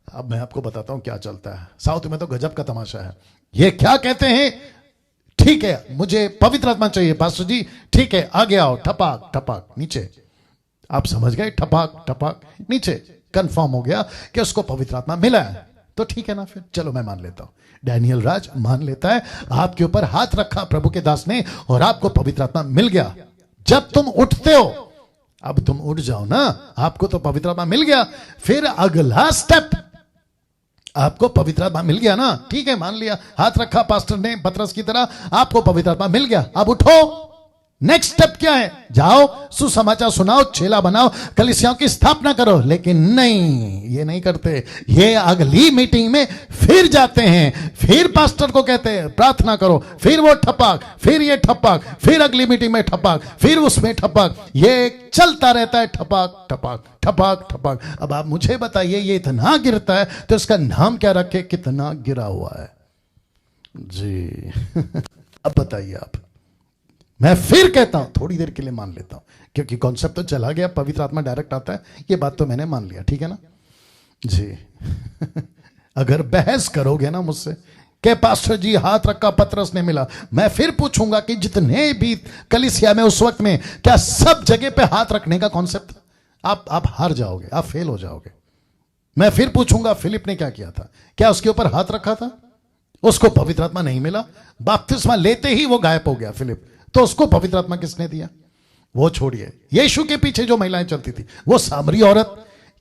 अब मैं आपको बताता हूं क्या चलता है साउथ में। तो गजब का तमाशा है। ये क्या कहते हैं, ठीक है मुझे पवित्र आत्मा चाहिए पास्टर जी, ठीक है आगे आओ, ठपाक ठपाक नीचे। आप समझ गए, ठपाक ठपाक नीचे। कंफर्म हो गया कि उसको पवित्र आत्मा मिला है, तो ठीक है ना, फिर चलो मैं मान लेता हूं। डैनियल राज मान लेता है, आपके ऊपर हाथ रखा प्रभु के दास ने और आपको पवित्र आत्मा मिल गया। जब तुम उठते हो, अब तुम उठ जाओ ना, आपको तो पवित्र आत्मा मिल गया। फिर अगला स्टेप, आपको पवित्र आत्मा मिल गया ना, ठीक है मान लिया, हाथ रखा पास्टर ने पतरस की तरह, आपको पवित्र आत्मा मिल गया। अब उठो, नेक्स्ट स्टेप क्या है? जाओ सुसमाचार सुनाओ, चेला बनाओ, कलीसियाओं की स्थापना करो। लेकिन नहीं, ये नहीं करते। ये अगली मीटिंग में फिर जाते हैं, फिर पास्टर को कहते हैं प्रार्थना करो, फिर वो ठपाक, फिर ये ठपाक, फिर अगली मीटिंग में ठपाक, फिर उसमें ठपाक। ये चलता रहता है, ठपाक ठपाक ठपाक ठपाक। अब आप मुझे बताइए, ये इतना गिरता है तो इसका नाम क्या रखे? कितना गिरा हुआ है जी। अब बताइए आप। मैं फिर कहता हूं, थोड़ी देर के लिए मान लेता हूं, क्योंकि कॉन्सेप्ट तो चला गया, पवित्र आत्मा डायरेक्ट आता है, ये बात तो मैंने मान लिया, ठीक है ना जी। अगर बहस करोगे ना मुझसे कि पास्टर जी हाथ रखा पतरस ने मिला, मैं फिर पूछूंगा कि जितने भी कलीसिया में उस वक्त में, क्या सब जगह पे हाथ रखने का कॉन्सेप्ट? आप हार जाओगे, आप फेल हो जाओगे। मैं फिर पूछूंगा फिलिप ने क्या किया था? क्या उसके ऊपर हाथ रखा था? उसको पवित्र आत्मा नहीं मिला, बपतिस्मा लेते ही वो गायब हो गया फिलिप। तो उसको पवित्र आत्मा किसने दिया? वो छोड़िए, यीशु के पीछे जो महिलाएं चलती थी, वो सामरी औरत,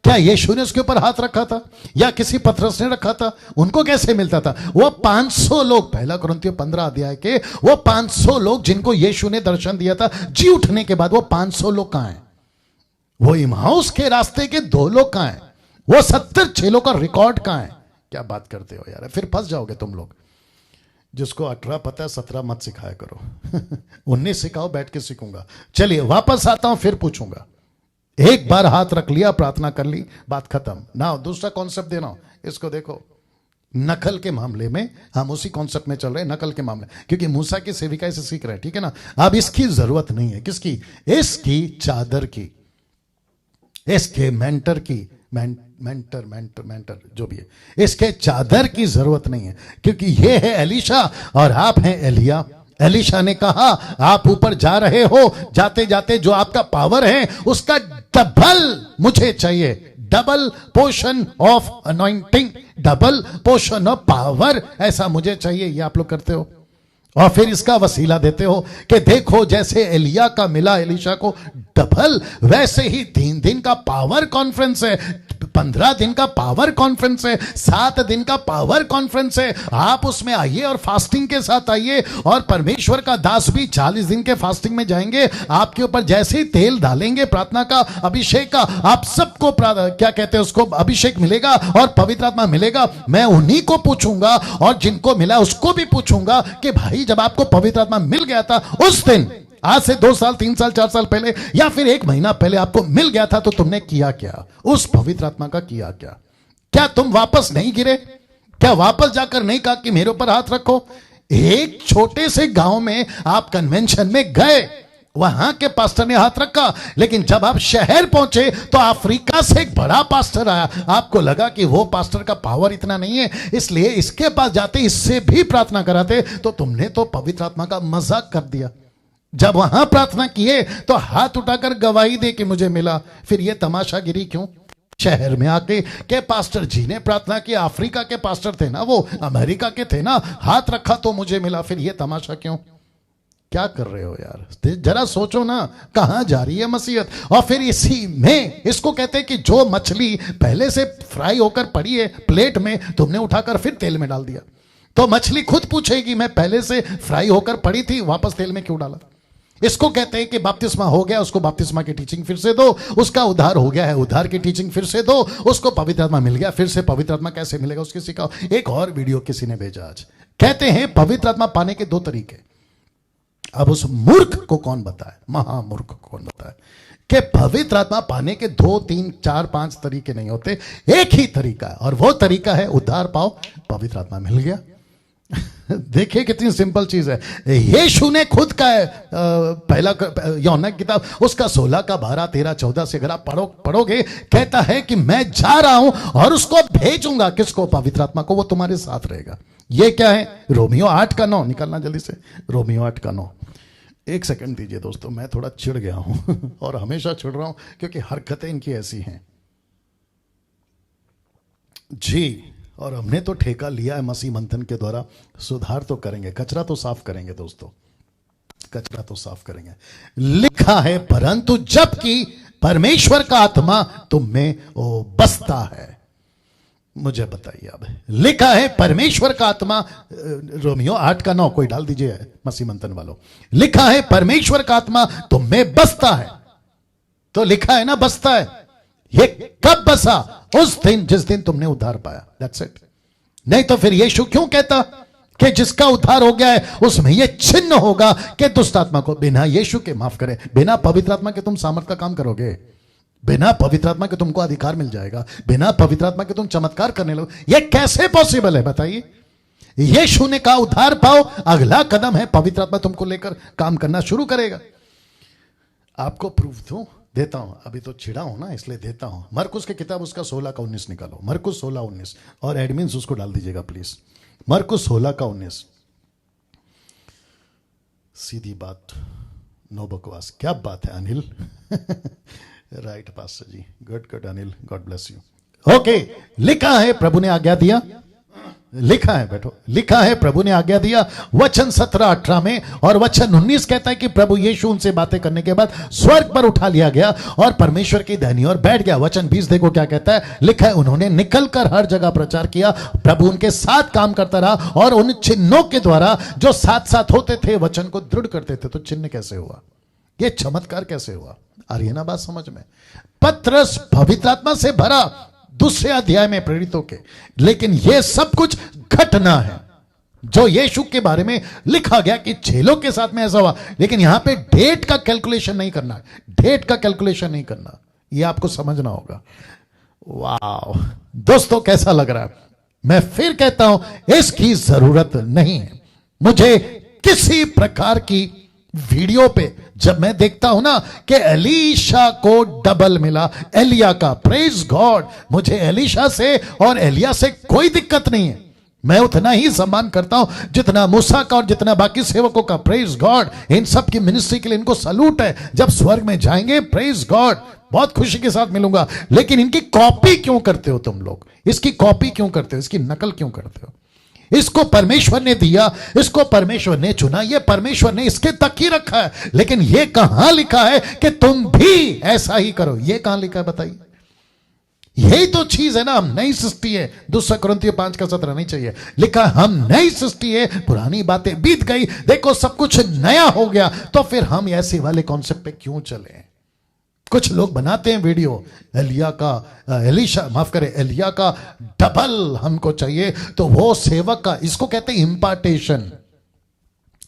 क्या यीशु ने उसके ऊपर हाथ रखा था या किसी पतरस ने रखा था? उनको कैसे मिलता था? वो 500 लोग, पहला कुरिन्थियों 15 अध्याय के वो 500 लोग जिनको यीशु ने दर्शन दिया था जी उठने के बाद, वो 500 लोग कहां हैं? वो इम्माउस के रास्ते के 2 लोग कहां हैं? वो 70 चेलों का रिकॉर्ड कहां है? क्या बात करते हो यार, फिर फंस जाओगे तुम लोग। जिसको 18 पता है 17 मत सिखाया करो। 19 सिखाओ, बैठ के सीखूंगा। चलिए वापस आता हूं, फिर पूछूंगा। एक बार हाथ रख लिया, प्रार्थना कर ली, बात खत्म ना। दूसरा कॉन्सेप्ट देना, इसको देखो। नकल के मामले में हम उसी कॉन्सेप्ट में चल रहे हैं, नकल के मामले, क्योंकि मूसा की सेविका से सीख रहे हैं, ठीक है ना। अब इसकी जरूरत नहीं है, किसकी? इसकी चादर की, इसके मेंटर की, मेंटर जो भी है, इसके चादर की जरूरत नहीं है, क्योंकि ये है एलीशा और आप हैं एलिया। एलीशा ने कहा आप ऊपर जा रहे हो, जाते जाते जो आपका पावर है उसका डबल मुझे चाहिए, double portion of anointing, double portion of power, ऐसा मुझे चाहिए। ये आप लोग करते हो और फिर इसका वसीला देते हो कि देखो जैसे एलिया का मिला एलीशा को डबल, वैसे ही 3 दिन का पावर कॉन्फ्रेंस है, 15 दिन का पावर कॉन्फ्रेंस है, 7 दिन का पावर कॉन्फ्रेंस है। आप उसमें आइए और फास्टिंग के साथ आइए, और परमेश्वर का दास भी 40 दिन के फास्टिंग में जाएंगे। आपके ऊपर जैसे ही तेल डालेंगे प्रार्थना का, अभिषेक का, आप सबको क्या कहते हैं उसको, अभिषेक मिलेगा और पवित्र आत्मा मिलेगा। मैं उन्हीं को पूछूंगा और जिनको मिला उसको भी पूछूंगा कि भाई जब आपको पवित्र आत्मा मिल गया था उस दिन, आज से 2 साल 3 साल 4 साल पहले या फिर 1 महीना पहले आपको मिल गया था, तो तुमने किया क्या? उस पवित्र आत्मा का किया क्या? क्या तुम वापस नहीं गिरे? क्या वापस जाकर नहीं कहा कि मेरे ऊपर हाथ रखो? एक छोटे से गांव में आप कन्वेंशन में गए, वहां के पास्टर ने हाथ रखा, लेकिन जब आप शहर पहुंचे तो अफ्रीका से एक बड़ा पास्टर आया। आपको लगा कि वो पास्टर का पावर इतना नहीं है, इसलिए इसके पास जाते, इससे भी प्रार्थना कराते, तो तुमने तो पवित्र आत्मा का मजाक कर दिया। जब वहां प्रार्थना किए तो हाथ उठाकर गवाही दे कि मुझे मिला, फिर ये तमाशागिरी क्यों? शहर में आके के पास्टर जी ने प्रार्थना की, अफ्रीका के पास्टर थे ना, वो अमेरिका के थे ना, हाथ रखा तो मुझे मिला, फिर ये तमाशा क्यों? क्या कर रहे हो यार? जरा सोचो ना, कहां जा रही है मसीहत? और फिर इसी में इसको कहते हैं कि जो मछली पहले से फ्राई होकर पड़ी है प्लेट में, तुमने उठाकर फिर तेल में डाल दिया, तो मछली खुद पूछेगी मैं पहले से फ्राई होकर पड़ी थी, वापस तेल में क्यों डाला? इसको कहते हैं कि बपतिस्मा हो गया, उसको बपतिस्मा की टीचिंग फिर से दो, उसका उद्धार हो गया है, उद्धार की टीचिंग फिर से दो, उसको पवित्र आत्मा मिल गया, फिर से पवित्र आत्मा कैसे मिलेगा उसकी सिखाओ। एक और वीडियो किसी ने भेजा आज, कहते हैं पवित्र आत्मा पाने के 2 तरीके। अब उस मूर्ख को कौन बताए, महामूर्ख को कौन बताए कि पवित्र आत्मा पाने के 2, 3, 4, 5 तरीके नहीं होते, एक ही तरीका है, और वो तरीका है उद्धार पाओ, पवित्र आत्मा मिल गया। देखिए कितनी सिंपल चीज है। यीशु ने खुद का है, पहला यूहन्ना की किताब उसका 16 का 12, 13, 14 से अगर आप पढ़ोगे, कहता है कि मैं जा रहा हूं और उसको भेजूंगा, किसको? पवित्र आत्मा को, वो तुम्हारे साथ रहेगा। ये क्या है? रोमियो 8 का 9, निकालना जल्दी से, रोमियो 8 का 9। एक सेकंड दीजिए दोस्तों, मैं थोड़ा चिढ़ गया हूं और हमेशा चिढ़ रहा हूं क्योंकि हरकतें इनकी ऐसी हैं जी। और हमने तो ठेका लिया है मसीह मंथन के द्वारा, सुधार तो करेंगे, कचरा तो साफ करेंगे दोस्तों, कचरा तो साफ करेंगे। लिखा है परंतु जबकि परमेश्वर का आत्मा तुम में वो बसता है। मुझे बताइए अब, लिखा है परमेश्वर का आत्मा, रोमियो 8 का 9 कोई डाल दीजिए मसीह मंथन वालों, लिखा है परमेश्वर का आत्मा तुम में बसता है। तो लिखा है ना बसता है, ये कब बसा? उस दिन जिस दिन तुमने उद्धार पाया, दैट्स इट। नहीं तो फिर यीशु क्यों कहता कि जिसका उद्धार हो गया है उसमें यह चिन्ह होगा कि दुष्ट आत्मा को, बिना यीशु के, माफ करें, बिना पवित्र आत्मा के तुम सामर्थ का काम करोगे, बिना पवित्र आत्मा के तुमको अधिकार मिल जाएगा, बिना पवित्र आत्मा के तुम चमत्कार करने लगो, यह कैसे पॉसिबल है बताइए? यीशु ने कहा उद्धार पाओ, अगला कदम है पवित्र आत्मा तुमको लेकर काम करना शुरू करेगा। आपको प्रूफ दूं, देता हूं, अभी तो चिढ़ा हूं ना इसलिए देता हूं। मरकुस की किताब उसका 16 का 19 निकालो, मरकुस 16, 19, और एडमिन्स उसको डाल दीजिएगा प्लीज। मरकुस 16 का 19, सीधी बात, नो बकवास। क्या बात है Anil right pastor ji, good good Anil, God bless you. Okay, लिखा है प्रभु ने आज्ञा दिया, लिखा है बैठो, लिखा है प्रभु ने आज्ञा दिया, वचन 17-18 में, और वचन 19 कहता है कि प्रभु यीशु उनसे बातें करने के बाद स्वर्ग पर उठा लिया गया और परमेश्वर की दाहिनी ओर बैठ गया। वचन 20 देखो क्या कहता है, लिखा है उन्होंने निकलकर हर जगह प्रचार किया, प्रभु उनके साथ काम करता रहा और उन चिन्हों के द्वारा जो साथ साथ होते थे वचन को दृढ़ करते थे। तो चिन्ह कैसे हुआ? ये चमत्कार कैसे हुआ? आ रही है ना बात समझ में? पत्रस पवित्र आत्मा से भरा, दूसरे अध्याय में प्रेरितों के, लेकिन यह सब कुछ घटना है जो यीशु के बारे में लिखा गया कि चेलों के साथ में ऐसा हुआ। लेकिन यहां पे डेट का कैलकुलेशन नहीं करना, डेट का कैलकुलेशन नहीं करना, यह आपको समझना होगा। वाह दोस्तों, कैसा लग रहा है? मैं फिर कहता हूं इसकी जरूरत नहीं है। मुझे किसी प्रकार की वीडियो पे जब मैं देखता हूं ना कि एलीशा को डबल मिला एलिया का, प्रेज गॉड, मुझे एलीशा से और एलिया से कोई दिक्कत नहीं है, मैं उतना ही सम्मान करता हूं जितना मूसा का और जितना बाकी सेवकों का, प्रेज गॉड। इन सब की मिनिस्ट्री के लिए इनको सलूट है। जब स्वर्ग में जाएंगे, प्रेज गॉड, बहुत खुशी के साथ मिलूंगा। लेकिन इनकी कॉपी क्यों करते हो तुम लोग? इसकी कॉपी क्यों करते हो? इसकी नकल क्यों करते हो? इसको परमेश्वर ने दिया, इसको परमेश्वर ने चुना, ये परमेश्वर ने इसके तक ही रखा है। लेकिन ये कहां लिखा है कि तुम भी ऐसा ही करो? ये कहां लिखा है बताइए? यही तो चीज है ना, हम नई सृष्टि है। 2 कुरिन्थियों 5 का 17 नहीं चाहिए, लिखा हम नई सृष्टि है, पुरानी बातें बीत गई, देखो सब कुछ नया हो गया। तो फिर हम ऐसे वाले कॉन्सेप्ट पे क्यों चले? कुछ लोग बनाते हैं वीडियो, एलिया का, एलीशा माफ करें, एलिया का डबल हमको चाहिए, तो वो सेवक का, इसको कहते हैं इंपार्टेशन।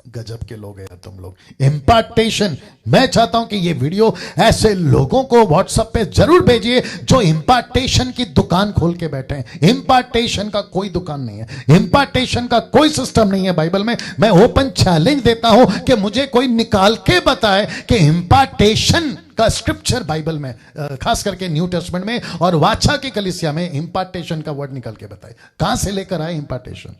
गजब के लोग हैं यार तुम लोग। इम्पार्टेशन, मैं चाहता हूं कि ये वीडियो ऐसे लोगों को व्हाट्सएप पे जरूर भेजिए जो इम्पार्टेशन की दुकान खोल के बैठे हैं। इम्पार्टेशन का कोई दुकान नहीं है, इम्पार्टेशन का कोई सिस्टम नहीं है बाइबल में। मैं ओपन चैलेंज देता हूं कि मुझे कोई निकाल के बताए कि इम्पार्टेशन का स्क्रिप्चर बाइबल में, खास करके न्यू टेस्टमेंट में और वाचा की कलीसिया में इम्पार्टेशन का वर्ड निकाल के बताए। कहां से लेकर आए इम्पार्टेशन?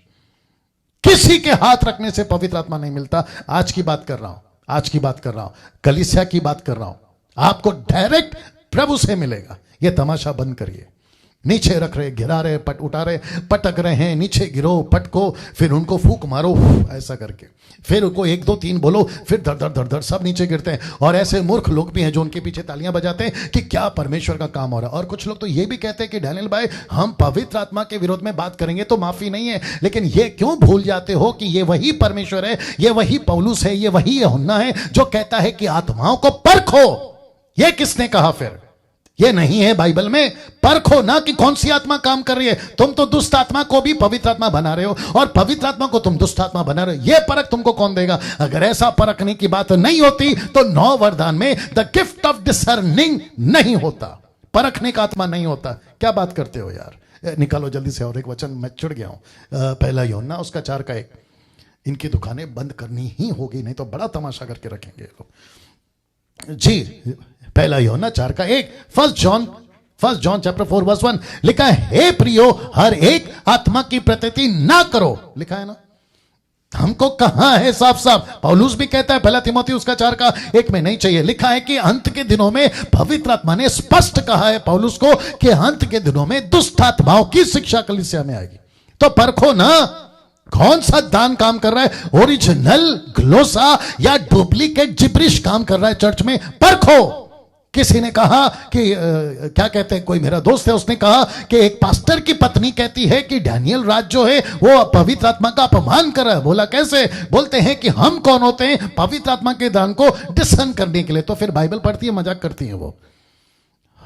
किसी के हाथ रखने से पवित्र आत्मा नहीं मिलता। आज की बात कर रहा हूं, आज की बात कर रहा हूं, कलीसिया की बात कर रहा हूं। आपको डायरेक्ट प्रभु से मिलेगा। यह तमाशा बंद करिए। नीचे रख रहे, गिरा रहे, पट उठा रहे, पटक रहे हैं, नीचे गिरो, पटको, फिर उनको फूक मारो ऐसा करके, फिर उनको 1 2 3 बोलो, फिर धड़ धड़ धड़ धड़ सब नीचे गिरते हैं। और ऐसे मूर्ख लोग भी हैं जो उनके पीछे तालियां बजाते हैं कि क्या परमेश्वर का काम हो रहा है। और कुछ लोग तो ये भी कहते हैं कि डैनियल भाई हम पवित्र आत्मा के विरोध में बात करेंगे तो माफी नहीं है, लेकिन ये क्यों भूल जाते हो कि ये वही परमेश्वर है, ये वही पौलुस है, ये वही यूहन्ना है जो कहता है कि आत्माओं को परखो। ये किसने कहा? फिर ये नहीं है बाइबल में। परखो ना कि कौन सी आत्मा काम कर रही है। तुम तो दुष्ट आत्मा को भी पवित्र आत्मा बना रहे हो और पवित्र आत्मा को तुम दुष्ट आत्मा बना रहे हो। यह परख तुमको कौन देगा? अगर ऐसा परखने की बात नहीं होती तो 9 वरदान में द गिफ्ट ऑफ डिसर्निंग नहीं होता, परखने का आत्मा नहीं होता। क्या बात करते हो यार? निकालो जल्दी से और एक वचन, मैं चिढ़ गया हूं। पहला यूहन्ना उसका 4 का 1। इनकी दुकानें बंद करनी ही होगी, नहीं तो बड़ा तमाशा करके रखेंगे लोग जी। पहला यूहन्ना 4 का 1। फर्स्ट जॉन चैप्टर 4 वर्स 1 लिखा है, हे प्रियो हर एक आत्मा की प्रतीति ना करो। लिखा है ना, हमको कहां है साफ साफ? पौलुस भी कहता है पहला तीमुथियुस उसका 4 का 1 में नहीं चाहिए। लिखा है कि अंत के दिनों में पवित्र आत्मा ने स्पष्ट कहा है पौलुस को कि अंत के दिनों में दुष्ट आत्माओं की शिक्षा कलीसिया में आएगी। तो परखो ना कौन सा दान काम कर रहा है, ओरिजिनल ग्लोसा या डुप्लीकेट जिब्रिश काम कर रहा है चर्च में। परखो। किसी ने कहा कि क्या कहते हैं, कोई मेरा दोस्त है, उसने कहा कि एक पास्टर की पत्नी कहती है कि डैनियल राज जो है वो पवित्र आत्मा का अपमान कर रहा है। बोला कैसे? बोलते हैं कि हम कौन होते हैं पवित्र आत्मा के दान को डिसर्न करने के लिए। तो फिर बाइबल पढ़ती है, मजाक करती है। वो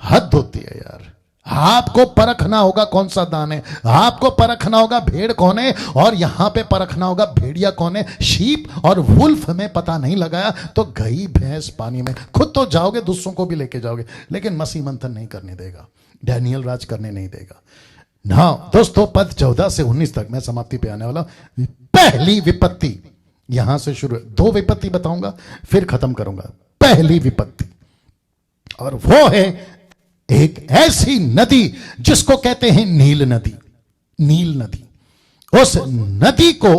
हद होती है यार। आपको परखना होगा कौन सा दान है, आपको परखना होगा भेड़ कौन है, और यहां पे परखना होगा भेड़िया कौन है। शीप और वुल्फ में पता नहीं लगाया तो गई भैंस पानी में। खुद तो जाओगे, दूसरों को भी लेके जाओगे, लेकिन मसीह मंथन नहीं करने देगा, डैनियल राज करने नहीं देगा ना। दोस्तों पद 14 से 19 तक मैं समाप्ति पे आने वाला। पहली विपत्ति यहां से शुरू, 2 विपत्ति बताऊंगा फिर खत्म करूंगा। पहली विपत्ति, और वो है एक ऐसी नदी जिसको कहते हैं नील नदी। नील नदी, उस नदी को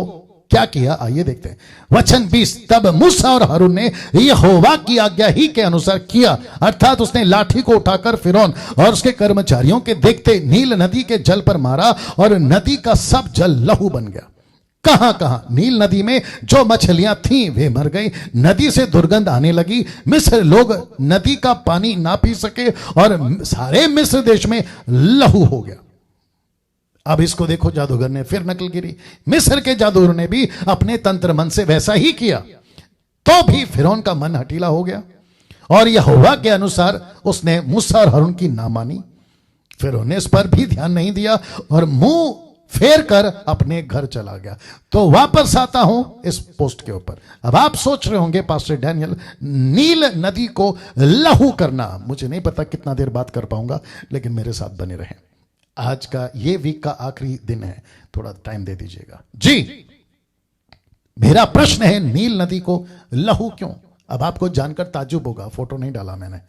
क्या किया आइए देखते हैं। वचन 20, तब मूसा और हारून ने यहोवा की आज्ञा ही के अनुसार किया, अर्थात उसने लाठी को उठाकर फिरौन और उसके कर्मचारियों के देखते नील नदी के जल पर मारा और नदी का सब जल लहू बन गया। कहां कहां? नील नदी में जो मछलियां थीं वे मर गई, नदी से दुर्गंध आने लगी, मिस्र लोग नदी का पानी ना पी सके और सारे मिस्र देश में लहू हो गया। अब इसको देखो, जादूगर ने फिर नकल गिरी। मिस्र के जादूगर ने भी अपने तंत्र मन से वैसा ही किया, तो भी फिरौन का मन हठीला हो गया और यहोवा के अनुसार उसने मूसा और हारून की ना मानी। फिरौन ने इस पर भी ध्यान नहीं दिया और मुंह फेर कर अपने घर चला गया। तो वापस आता हूं इस पोस्ट के ऊपर। अब आप सोच रहे होंगे पास्टर डैनियल, नील नदी को लहू करना, मुझे नहीं पता कितना देर बात कर पाऊंगा, लेकिन मेरे साथ बने रहें। आज का ये वीक का आखिरी दिन है, थोड़ा टाइम दे दीजिएगा जी। मेरा प्रश्न है, नील नदी को लहू क्यों? अब आपको जानकर ताज्जुब होगा, फोटो नहीं डाला मैंने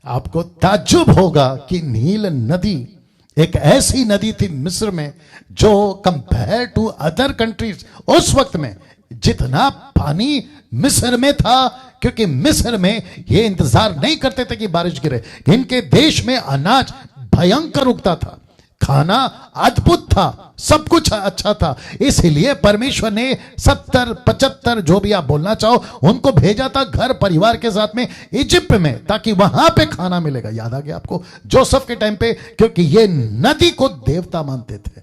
आपको ताज्जुब होगा कि नील नदी एक ऐसी नदी थी मिस्र में जो कंपेयर टू अदर कंट्रीज उस वक्त में जितना पानी मिस्र में था, क्योंकि मिस्र में ये इंतजार नहीं करते थे कि बारिश गिरे। इनके देश में अनाज भयंकर उगता था, खाना अद्भुत था, सब कुछ अच्छा था। इसलिए परमेश्वर ने 70-75 जो भी आप बोलना चाहो उनको भेजा था घर परिवार के साथ में इजिप्ट में, ताकि वहां पे खाना मिलेगा। याद आ गया आपको जोसेफ के टाइम पे, क्योंकि ये नदी को देवता मानते थे,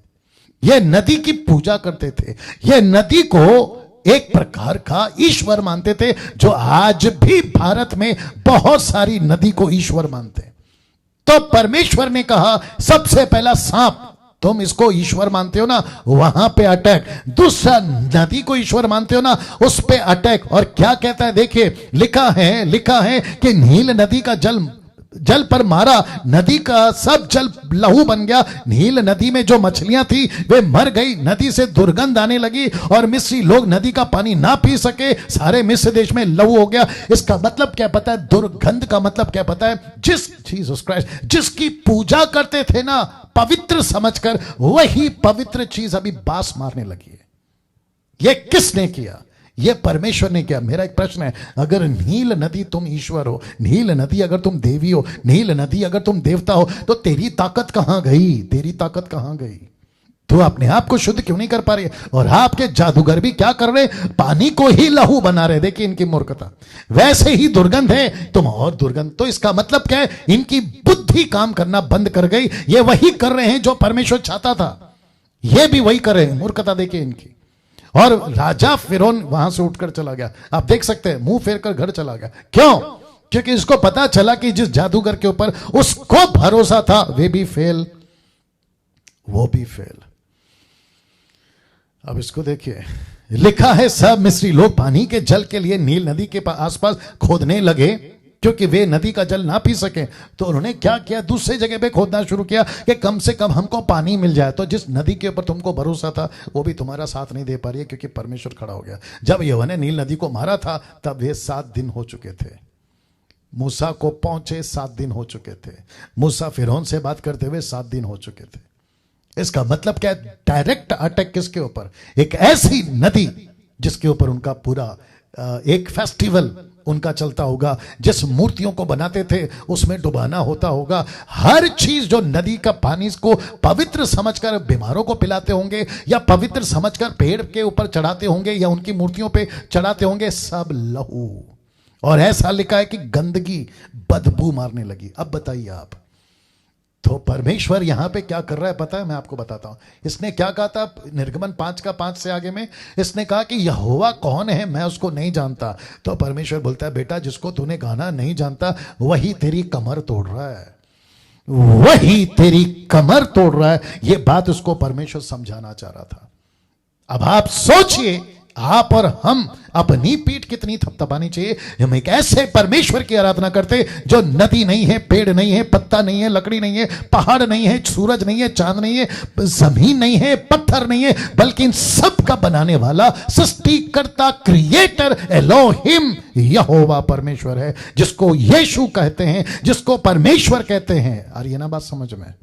ये नदी की पूजा करते थे, ये नदी को एक प्रकार का ईश्वर मानते थे, जो आज भी भारत में बहुत सारी नदी को ईश्वर मानते हैं। तो परमेश्वर ने कहा सबसे पहला सांप तुम इसको ईश्वर मानते हो ना, वहां पे अटैक। दूसरा नदी को ईश्वर मानते हो ना, उस पे अटैक। और क्या कहता है देखिए, लिखा है कि नील नदी का जल पर मारा, नदी का सब जल लहू बन गया। नील नदी में जो मछलियां थी वे मर गई, नदी से दुर्गंध आने लगी और मिस्री लोग नदी का पानी ना पी सके, सारे मिस्र देश में लहू हो गया। इसका मतलब क्या पता है? दुर्गंध का मतलब क्या पता है? जीसस क्राइस्ट जिसकी पूजा करते थे ना पवित्र समझकर, वही पवित्र चीज अभी बास मारने लगी है। यह किसने किया? यह परमेश्वर ने किया। मेरा एक प्रश्न है, अगर नील नदी तुम ईश्वर हो, नील नदी अगर तुम देवी हो, नील नदी अगर तुम देवता हो, तो तेरी ताकत कहां गई? तेरी ताकत कहां गई? तो अपने आप को शुद्ध क्यों नहीं कर पा रही? और आपके जादूगर भी क्या कर रहे? पानी को ही लहू बना रहे। देखिए इनकी मूर्खता। वैसे ही दुर्गंध है, तुम और दुर्गंध। तो इसका मतलब क्या है? इनकी बुद्धि काम करना बंद कर गई। ये वही कर रहे हैं जो परमेश्वर चाहता था, ये भी वही कर रहे हैं। मूर्खता देखिए इनकी। और राजा फिरौन वहां से उठकर चला गया। आप देख सकते हैं, मुंह फेर कर घर चला गया। क्यों? क्योंकि इसको पता चला कि जिस जादूगर के ऊपर उसको भरोसा था वे भी फेल, वो भी फेल। अब इसको देखिए, लिखा है सब मिस्री लोग पानी के जल के लिए नील नदी के आसपास खोदने लगे, क्योंकि वे नदी का जल ना पी सके। तो उन्होंने क्या किया? दूसरी जगह पे खोदना शुरू किया कि कम से कम हमको पानी मिल जाए। तो जिस नदी के ऊपर तुमको भरोसा था वो भी तुम्हारा साथ नहीं दे पा रही है, क्योंकि परमेश्वर खड़ा हो गया। जब यहोवा ने नील नदी को मारा था तब वे 7 दिन हो चुके थे। मूसा को पहुंचे 7 दिन हो चुके थे। मूसा फिरौन से बात करते हुए 7 दिन हो चुके थे। इसका मतलब क्या है? डायरेक्ट अटैक किसके ऊपर? एक ऐसी नदी जिसके ऊपर उनका पूरा एक फेस्टिवल उनका चलता होगा, जिस मूर्तियों को बनाते थे उसमें डुबाना होता होगा। हर चीज जो नदी का पानी को पवित्र समझकर बीमारों को पिलाते होंगे, या पवित्र समझकर पेड़ के ऊपर चढ़ाते होंगे, या उनकी मूर्तियों पे चढ़ाते होंगे, सब लहू। और ऐसा लिखा है कि गंदगी बदबू मारने लगी। अब बताइए आप, तो परमेश्वर यहां पे क्या कर रहा है पता है? मैं आपको बताता हूं। इसने क्या कहा था निर्गमन 5 का 5 से आगे में? इसने कहा कि यहोवा कौन है, मैं उसको नहीं जानता। तो परमेश्वर बोलता है, बेटा जिसको तूने गाना नहीं जानता वही तेरी कमर तोड़ रहा है, वही तेरी कमर तोड़ रहा है। यह बात उसको परमेश्वर समझाना चाह रहा था। अब आप सोचिए, आप और हम अपनी पीठ कितनी थपथपानी चाहिए। हम एक ऐसे परमेश्वर की आराधना करते जो नदी नहीं है, पेड़ नहीं है, पत्ता नहीं है, लकड़ी नहीं है, पहाड़ नहीं है, सूरज नहीं है, चांद नहीं है, जमीन नहीं है, पत्थर नहीं है, बल्कि इन सब का बनाने वाला, सृष्टिकर्ता, क्रिएटर एलोहिम यहोवा परमेश्वर है, जिसको यीशु कहते हैं, जिसको परमेश्वर कहते हैं। और ये ना बात समझ में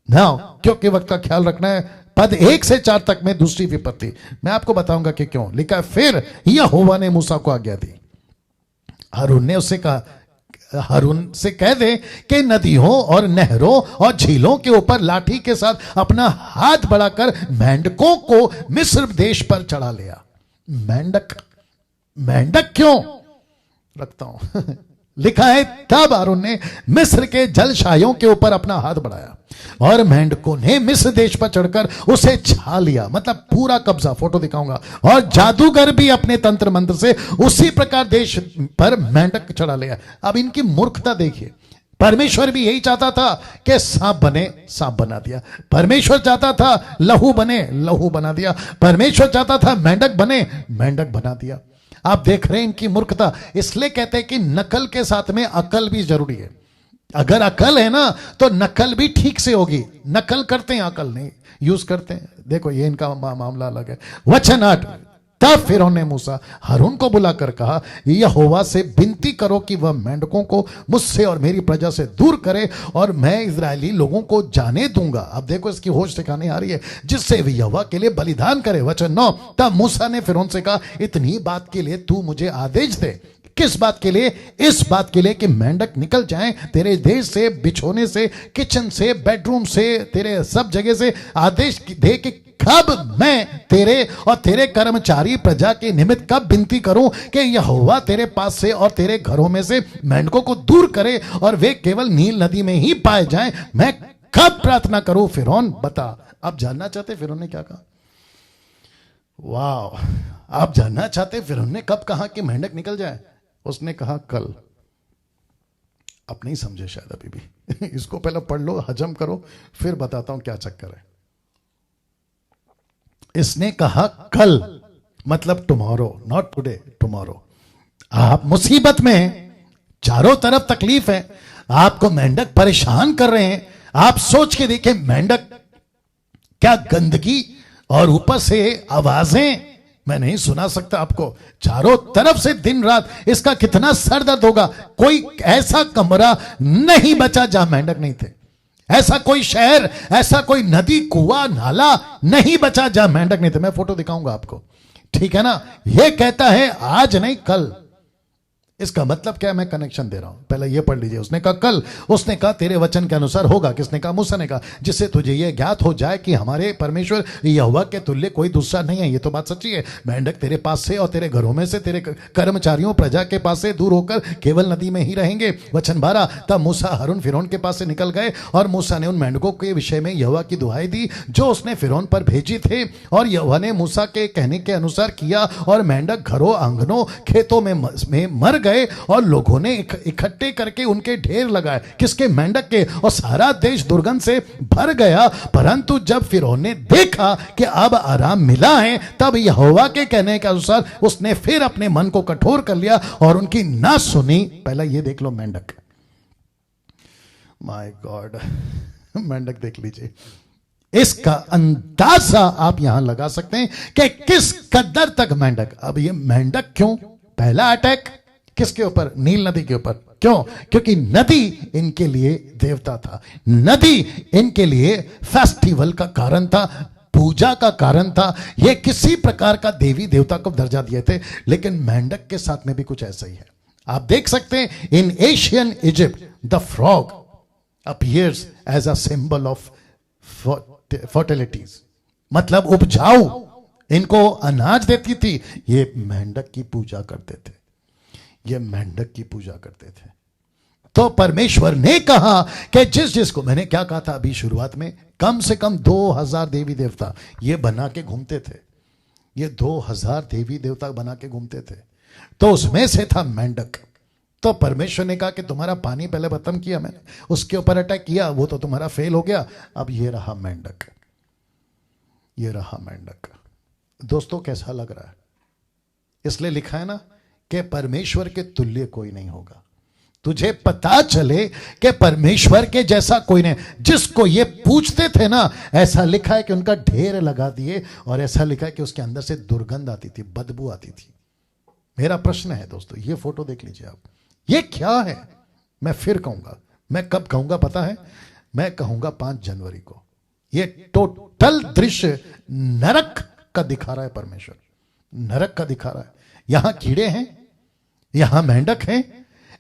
ना, क्योंकि वक्त का ख्याल रखना है। पद 1 से 4 तक में दूसरी विपत्ति मैं आपको बताऊंगा कि क्यों लिखा है। फिर यहोवा ने मूसा को आज्ञा दी, हारून ने उससे कहा, हारून से कह दे कि नदियों और नहरों और झीलों के ऊपर लाठी के साथ अपना हाथ बढ़ाकर मेंढकों को मिस्र देश पर चढ़ा लिया। मेंढक क्यों रखता हूं लिखा है, तब हारून ने मिस्र के जलशायों के ऊपर अपना हाथ बढ़ाया और मेंढकों ने मिस्र देश पर चढ़कर उसे छा लिया। मतलब पूरा कब्जा। फोटो दिखाऊंगा। और जादूगर भी अपने तंत्र मंत्र से उसी प्रकार देश पर मेंढक चढ़ा लिया। अब इनकी मूर्खता देखिए। परमेश्वर भी यही चाहता था कि सांप बने, सांप बना दिया। परमेश्वर चाहता था लहू बने, लहू बना दिया। परमेश्वर चाहता था मेंढक बने, मेंढक बना दिया। आप देख रहे हैं इनकी मूर्खता। इसलिए कहते हैं कि नकल के साथ में अकल भी जरूरी है। अगर अकल है ना तो नकल भी ठीक से होगी। नकल करते हैं, अकल नहीं यूज करते हैं। देखो ये इनका मामला अलग है। वचन 8, तब फिरौन ने मूसा हारून को बुलाकर कहा, यहोवा से विनती करो कि वह मेंढकों को मुझसे और मेरी प्रजा से दूर करे और मैं इजरायली लोगों को जाने दूंगा। अब देखो इसकी होश ठिकाने आ रही है, जिससे वे यहोवा के लिए बलिदान करे। वचन 9, तब मूसा ने फिरौन से कहा, इतनी बात के लिए तू मुझे आदेश दे। किस बात के लिए? इस बात के लिए कि मेंढक निकल जाएं तेरे देश से, बिछोने से, किचन से, बेडरूम से, तेरे सब जगह से। आदेश दे कि कब मैं तेरे और तेरे कर्मचारी प्रजा के निमित्त कब विनती करूं कि यहोवा तेरे पास से और तेरे घरों में से मेंढकों को दूर करे और वे केवल नील नदी में ही पाए जाएं। मैं कब प्रार्थना करूं? फिरौन बता। आप जानना चाहते फिरौन ने क्या कहा? वाह! आप जानना चाहते फिरौन ने कब कहा कि मेंढक निकल जाए? उसने कहा कल। आप नहीं समझे शायद अभी भी इसको पहले पढ़ लो, हजम करो, फिर बताता हूं क्या चक्कर है। इसने कहा कल, मतलब टुमारो, नॉट टुडे, टुमारो। आप मुसीबत में हैं, चारों तरफ तकलीफ है, आपको मेंढक परेशान कर रहे हैं। आप सोच के देखें, मेंढक क्या गंदगी और ऊपर से आवाजें मैं नहीं सुना सकता आपको, चारों तरफ से दिन रात, इसका कितना सर दर्द होगा। कोई ऐसा कमरा नहीं बचा जहां मेंढक नहीं थे, ऐसा कोई शहर, ऐसा कोई नदी, कुआं, नाला नहीं बचा जहां मेंढक नहीं थे। मैं फोटो दिखाऊंगा आपको, ठीक है ना। यह कहता है आज नहीं कल। इसका मतलब क्या है, मैं कनेक्शन दे रहा हूं, पहले यह पढ़ लीजिए। उसने कहा कल, उसने कहा तेरे वचन के अनुसार होगा। किसने कहा? मूसा ने कहा, जिससे तुझे यह ज्ञात हो जाए कि हमारे परमेश्वर यहोवा के तुल्य कोई दूसरा नहीं है। ये तो बात सच्ची है। मेंढक तेरे पास से और तेरे घरों में से, तेरे कर्मचारियों प्रजा के पास से दूर होकर केवल नदी में ही रहेंगे। वचन 12, तब मूसा हारून फिरौन के पास से निकल गए, और मूसा ने उन मेंढकों के विषय में यहोवा की दुहाई दी जो उसने फिरौन पर भेजी थे, और यहोवा ने मूसा के कहने के अनुसार किया, और मेंढक घरों, आंगनों, खेतों में मर गए, और लोगों ने इकट्ठे करके उनके ढेर लगाए। किसके? मेंढक के। और सारा देश दुर्गंध से भर गया। परंतु जब फिरौन ने देखा कि अब आराम मिला है, तब यहोवा के कहने के अनुसार उसने फिर अपने मन को कठोर कर लिया और उनकी ना सुनी। पहला ये देख लो मेंढक, माय गॉड, मेंढक देख लीजिए। इसका अंदाजा आप यहां लगा सकते हैं कि किस कदर तक मेंढक। अब ये मेंढक क्यों? पहला अटैक किसके ऊपर? नील नदी के ऊपर। क्यों? क्योंकि नदी इनके लिए देवता था, नदी इनके लिए फेस्टिवल का कारण था, पूजा का कारण था। यह किसी प्रकार का देवी देवता को दर्जा दिए थे। लेकिन मेंढक के साथ में भी कुछ ऐसा ही है। आप देख सकते हैं, in ancient Egypt the frog appears as a symbol of fertilities, मतलब उपजाऊ, इनको अनाज देती थी। ये मेंढक की पूजा करते थे, ये मेंढक की पूजा करते थे। तो परमेश्वर ने कहा कि जिस जिसको, मैंने क्या कहा था अभी शुरुआत में, कम से कम 2000 देवी देवता ये बना के घूमते थे। ये 2000 देवी देवता बना के घूमते थे, तो उसमें से था मेंढक। तो परमेश्वर ने कहा कि तुम्हारा पानी पहले खत्म किया मैंने, उसके ऊपर अटैक किया, वो तो तुम्हारा फेल हो गया। अब ये रहा मेंढक, ये रहा मेंढक। दोस्तों कैसा लग रहा है? इसलिए लिखा है ना कि परमेश्वर के तुल्य कोई नहीं होगा। तुझे पता चले कि परमेश्वर के जैसा कोई नहीं। जिसको ये पूछते थे ना, ऐसा लिखा है कि उनका ढेर लगा दिए, और ऐसा लिखा है कि उसके अंदर से दुर्गंध आती थी, बदबू आती थी। मेरा प्रश्न है दोस्तों, ये फोटो देख लीजिए आप, ये क्या है? मैं फिर कहूंगा, मैं कब कहूंगा पता है? मैं कहूंगा 5 जनवरी को। ये टोटल दृश्य नरक का दिखा रहा है परमेश्वर, नरक का दिखा रहा है। यहां कीड़े हैं, यहां मेंढक हैं।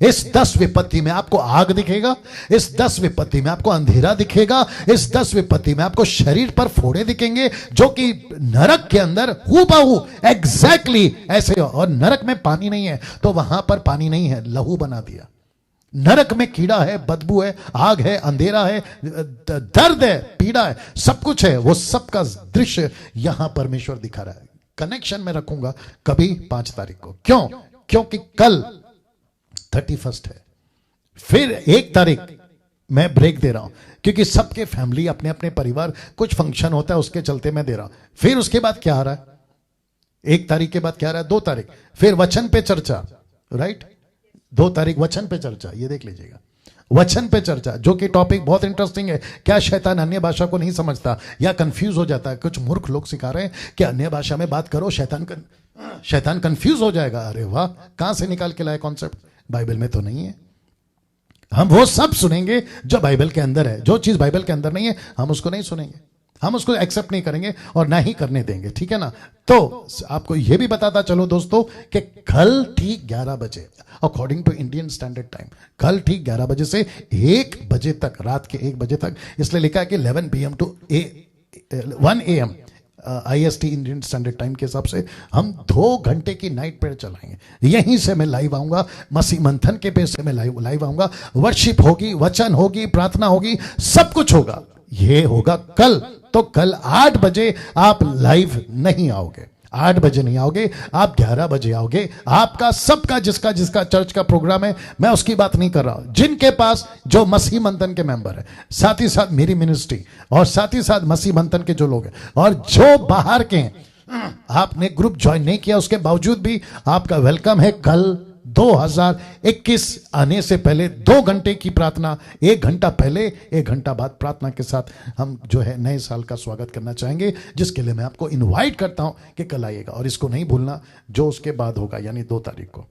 इस 10 विपत्ति में आपको आग दिखेगा, इस 10 विपत्ति में आपको अंधेरा दिखेगा, इस 10 विपत्ति में आपको शरीर पर फोड़े दिखेंगे, जो कि नरक के अंदर हूबहू एग्जैक्टली ऐसे। और नरक में पानी नहीं है, तो वहां पर पानी नहीं है, लहू बना दिया। नरक में कीड़ा है, बदबू है, आग है, अंधेरा है, दर्द है, पीड़ा है, सब कुछ है। वो सबका दृश्य यहां परमेश्वर दिखा रहा है। कनेक्शन में रखूंगा कभी 5 तारीख को। क्यों? क्योंकि कल 31 है, फिर 1 तारीख मैं ब्रेक दे रहा हूं, क्योंकि सबके फैमिली, अपने अपने परिवार, कुछ फंक्शन होता है, उसके चलते मैं दे रहा हूं। फिर उसके बाद क्या आ रहा है? 1 तारीख के बाद क्या आ रहा है? 2 तारीख फिर वचन पे चर्चा, राइट? 2 तारीख वचन पे चर्चा, ये देख लीजिएगा, वचन पे चर्चा, जो कि टॉपिक बहुत इंटरेस्टिंग है। क्या शैतान अन्य भाषा को नहीं समझता या कंफ्यूज हो जाता है? कुछ मूर्ख लोग सिखा रहे हैं कि अन्य भाषा में बात करो, शैतान कंफ्यूज हो जाएगा। अरे वाह, कहां से निकाल के लाए कॉन्सेप्ट? बाइबल में तो नहीं है। हम वो सब सुनेंगे जो बाइबल के अंदर है। जो चीज बाइबल के अंदर नहीं है, हम उसको नहीं सुनेंगे, हम उसको एक्सेप्ट नहीं करेंगे और ना ही करने देंगे, ठीक है ना। तो आपको यह भी बताता चलो दोस्तों कि कल ठीक 11 बजे according to Indian standard time, कल ठीक 11 बजे से 1 बजे तक, रात के 1 बजे तक, इसलिए लिखा है कि 11 PM to 1 AM IST Indian standard time के हिसाब से हम 2 घंटे की नाइट प्रेयर चलाएंगे। यहीं से मैं लाइव आऊंगा, मसीह मंथन के पेज से मैं लाइव आऊंगा। वर्शिप होगी, वचन होगी, प्रार्थना होगी, सब कुछ होगा। ये होगा कल। तो कल 8 बजे आप लाइव नहीं आओगे, 8 बजे नहीं आओगे, आप 11 बजे आओगे। आपका सबका जिसका जिसका चर्च का प्रोग्राम है, मैं उसकी बात नहीं कर रहा हूं। जिनके पास जो मसीह मंथन के मेंबर है, साथ ही साथ मेरी मिनिस्ट्री और साथ ही साथ मसीह मंथन के जो लोग हैं और जो बाहर के हैं, आपने ग्रुप ज्वाइन नहीं किया उसके बावजूद भी आपका वेलकम है। कल 2021 आने से पहले 2 घंटे की प्रार्थना, 1 घंटा पहले 1 घंटा बाद प्रार्थना के साथ हम जो है नए साल का स्वागत करना चाहेंगे, जिसके लिए मैं आपको इनवाइट करता हूं कि कल आइएगा। और इसको नहीं भूलना जो उसके बाद होगा, यानी 2 तारीख को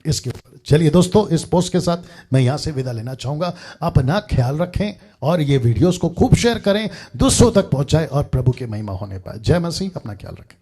इसके ऊपर। चलिए दोस्तों, इस पोस्ट के साथ मैं यहां से विदा लेना चाहूंगा। अपना ख्याल रखें और ये वीडियोस को खूब शेयर करें, दूसरों तक पहुंचाएं और प्रभु की महिमा होने पाए। जय मसीह। अपना ख्याल रखें।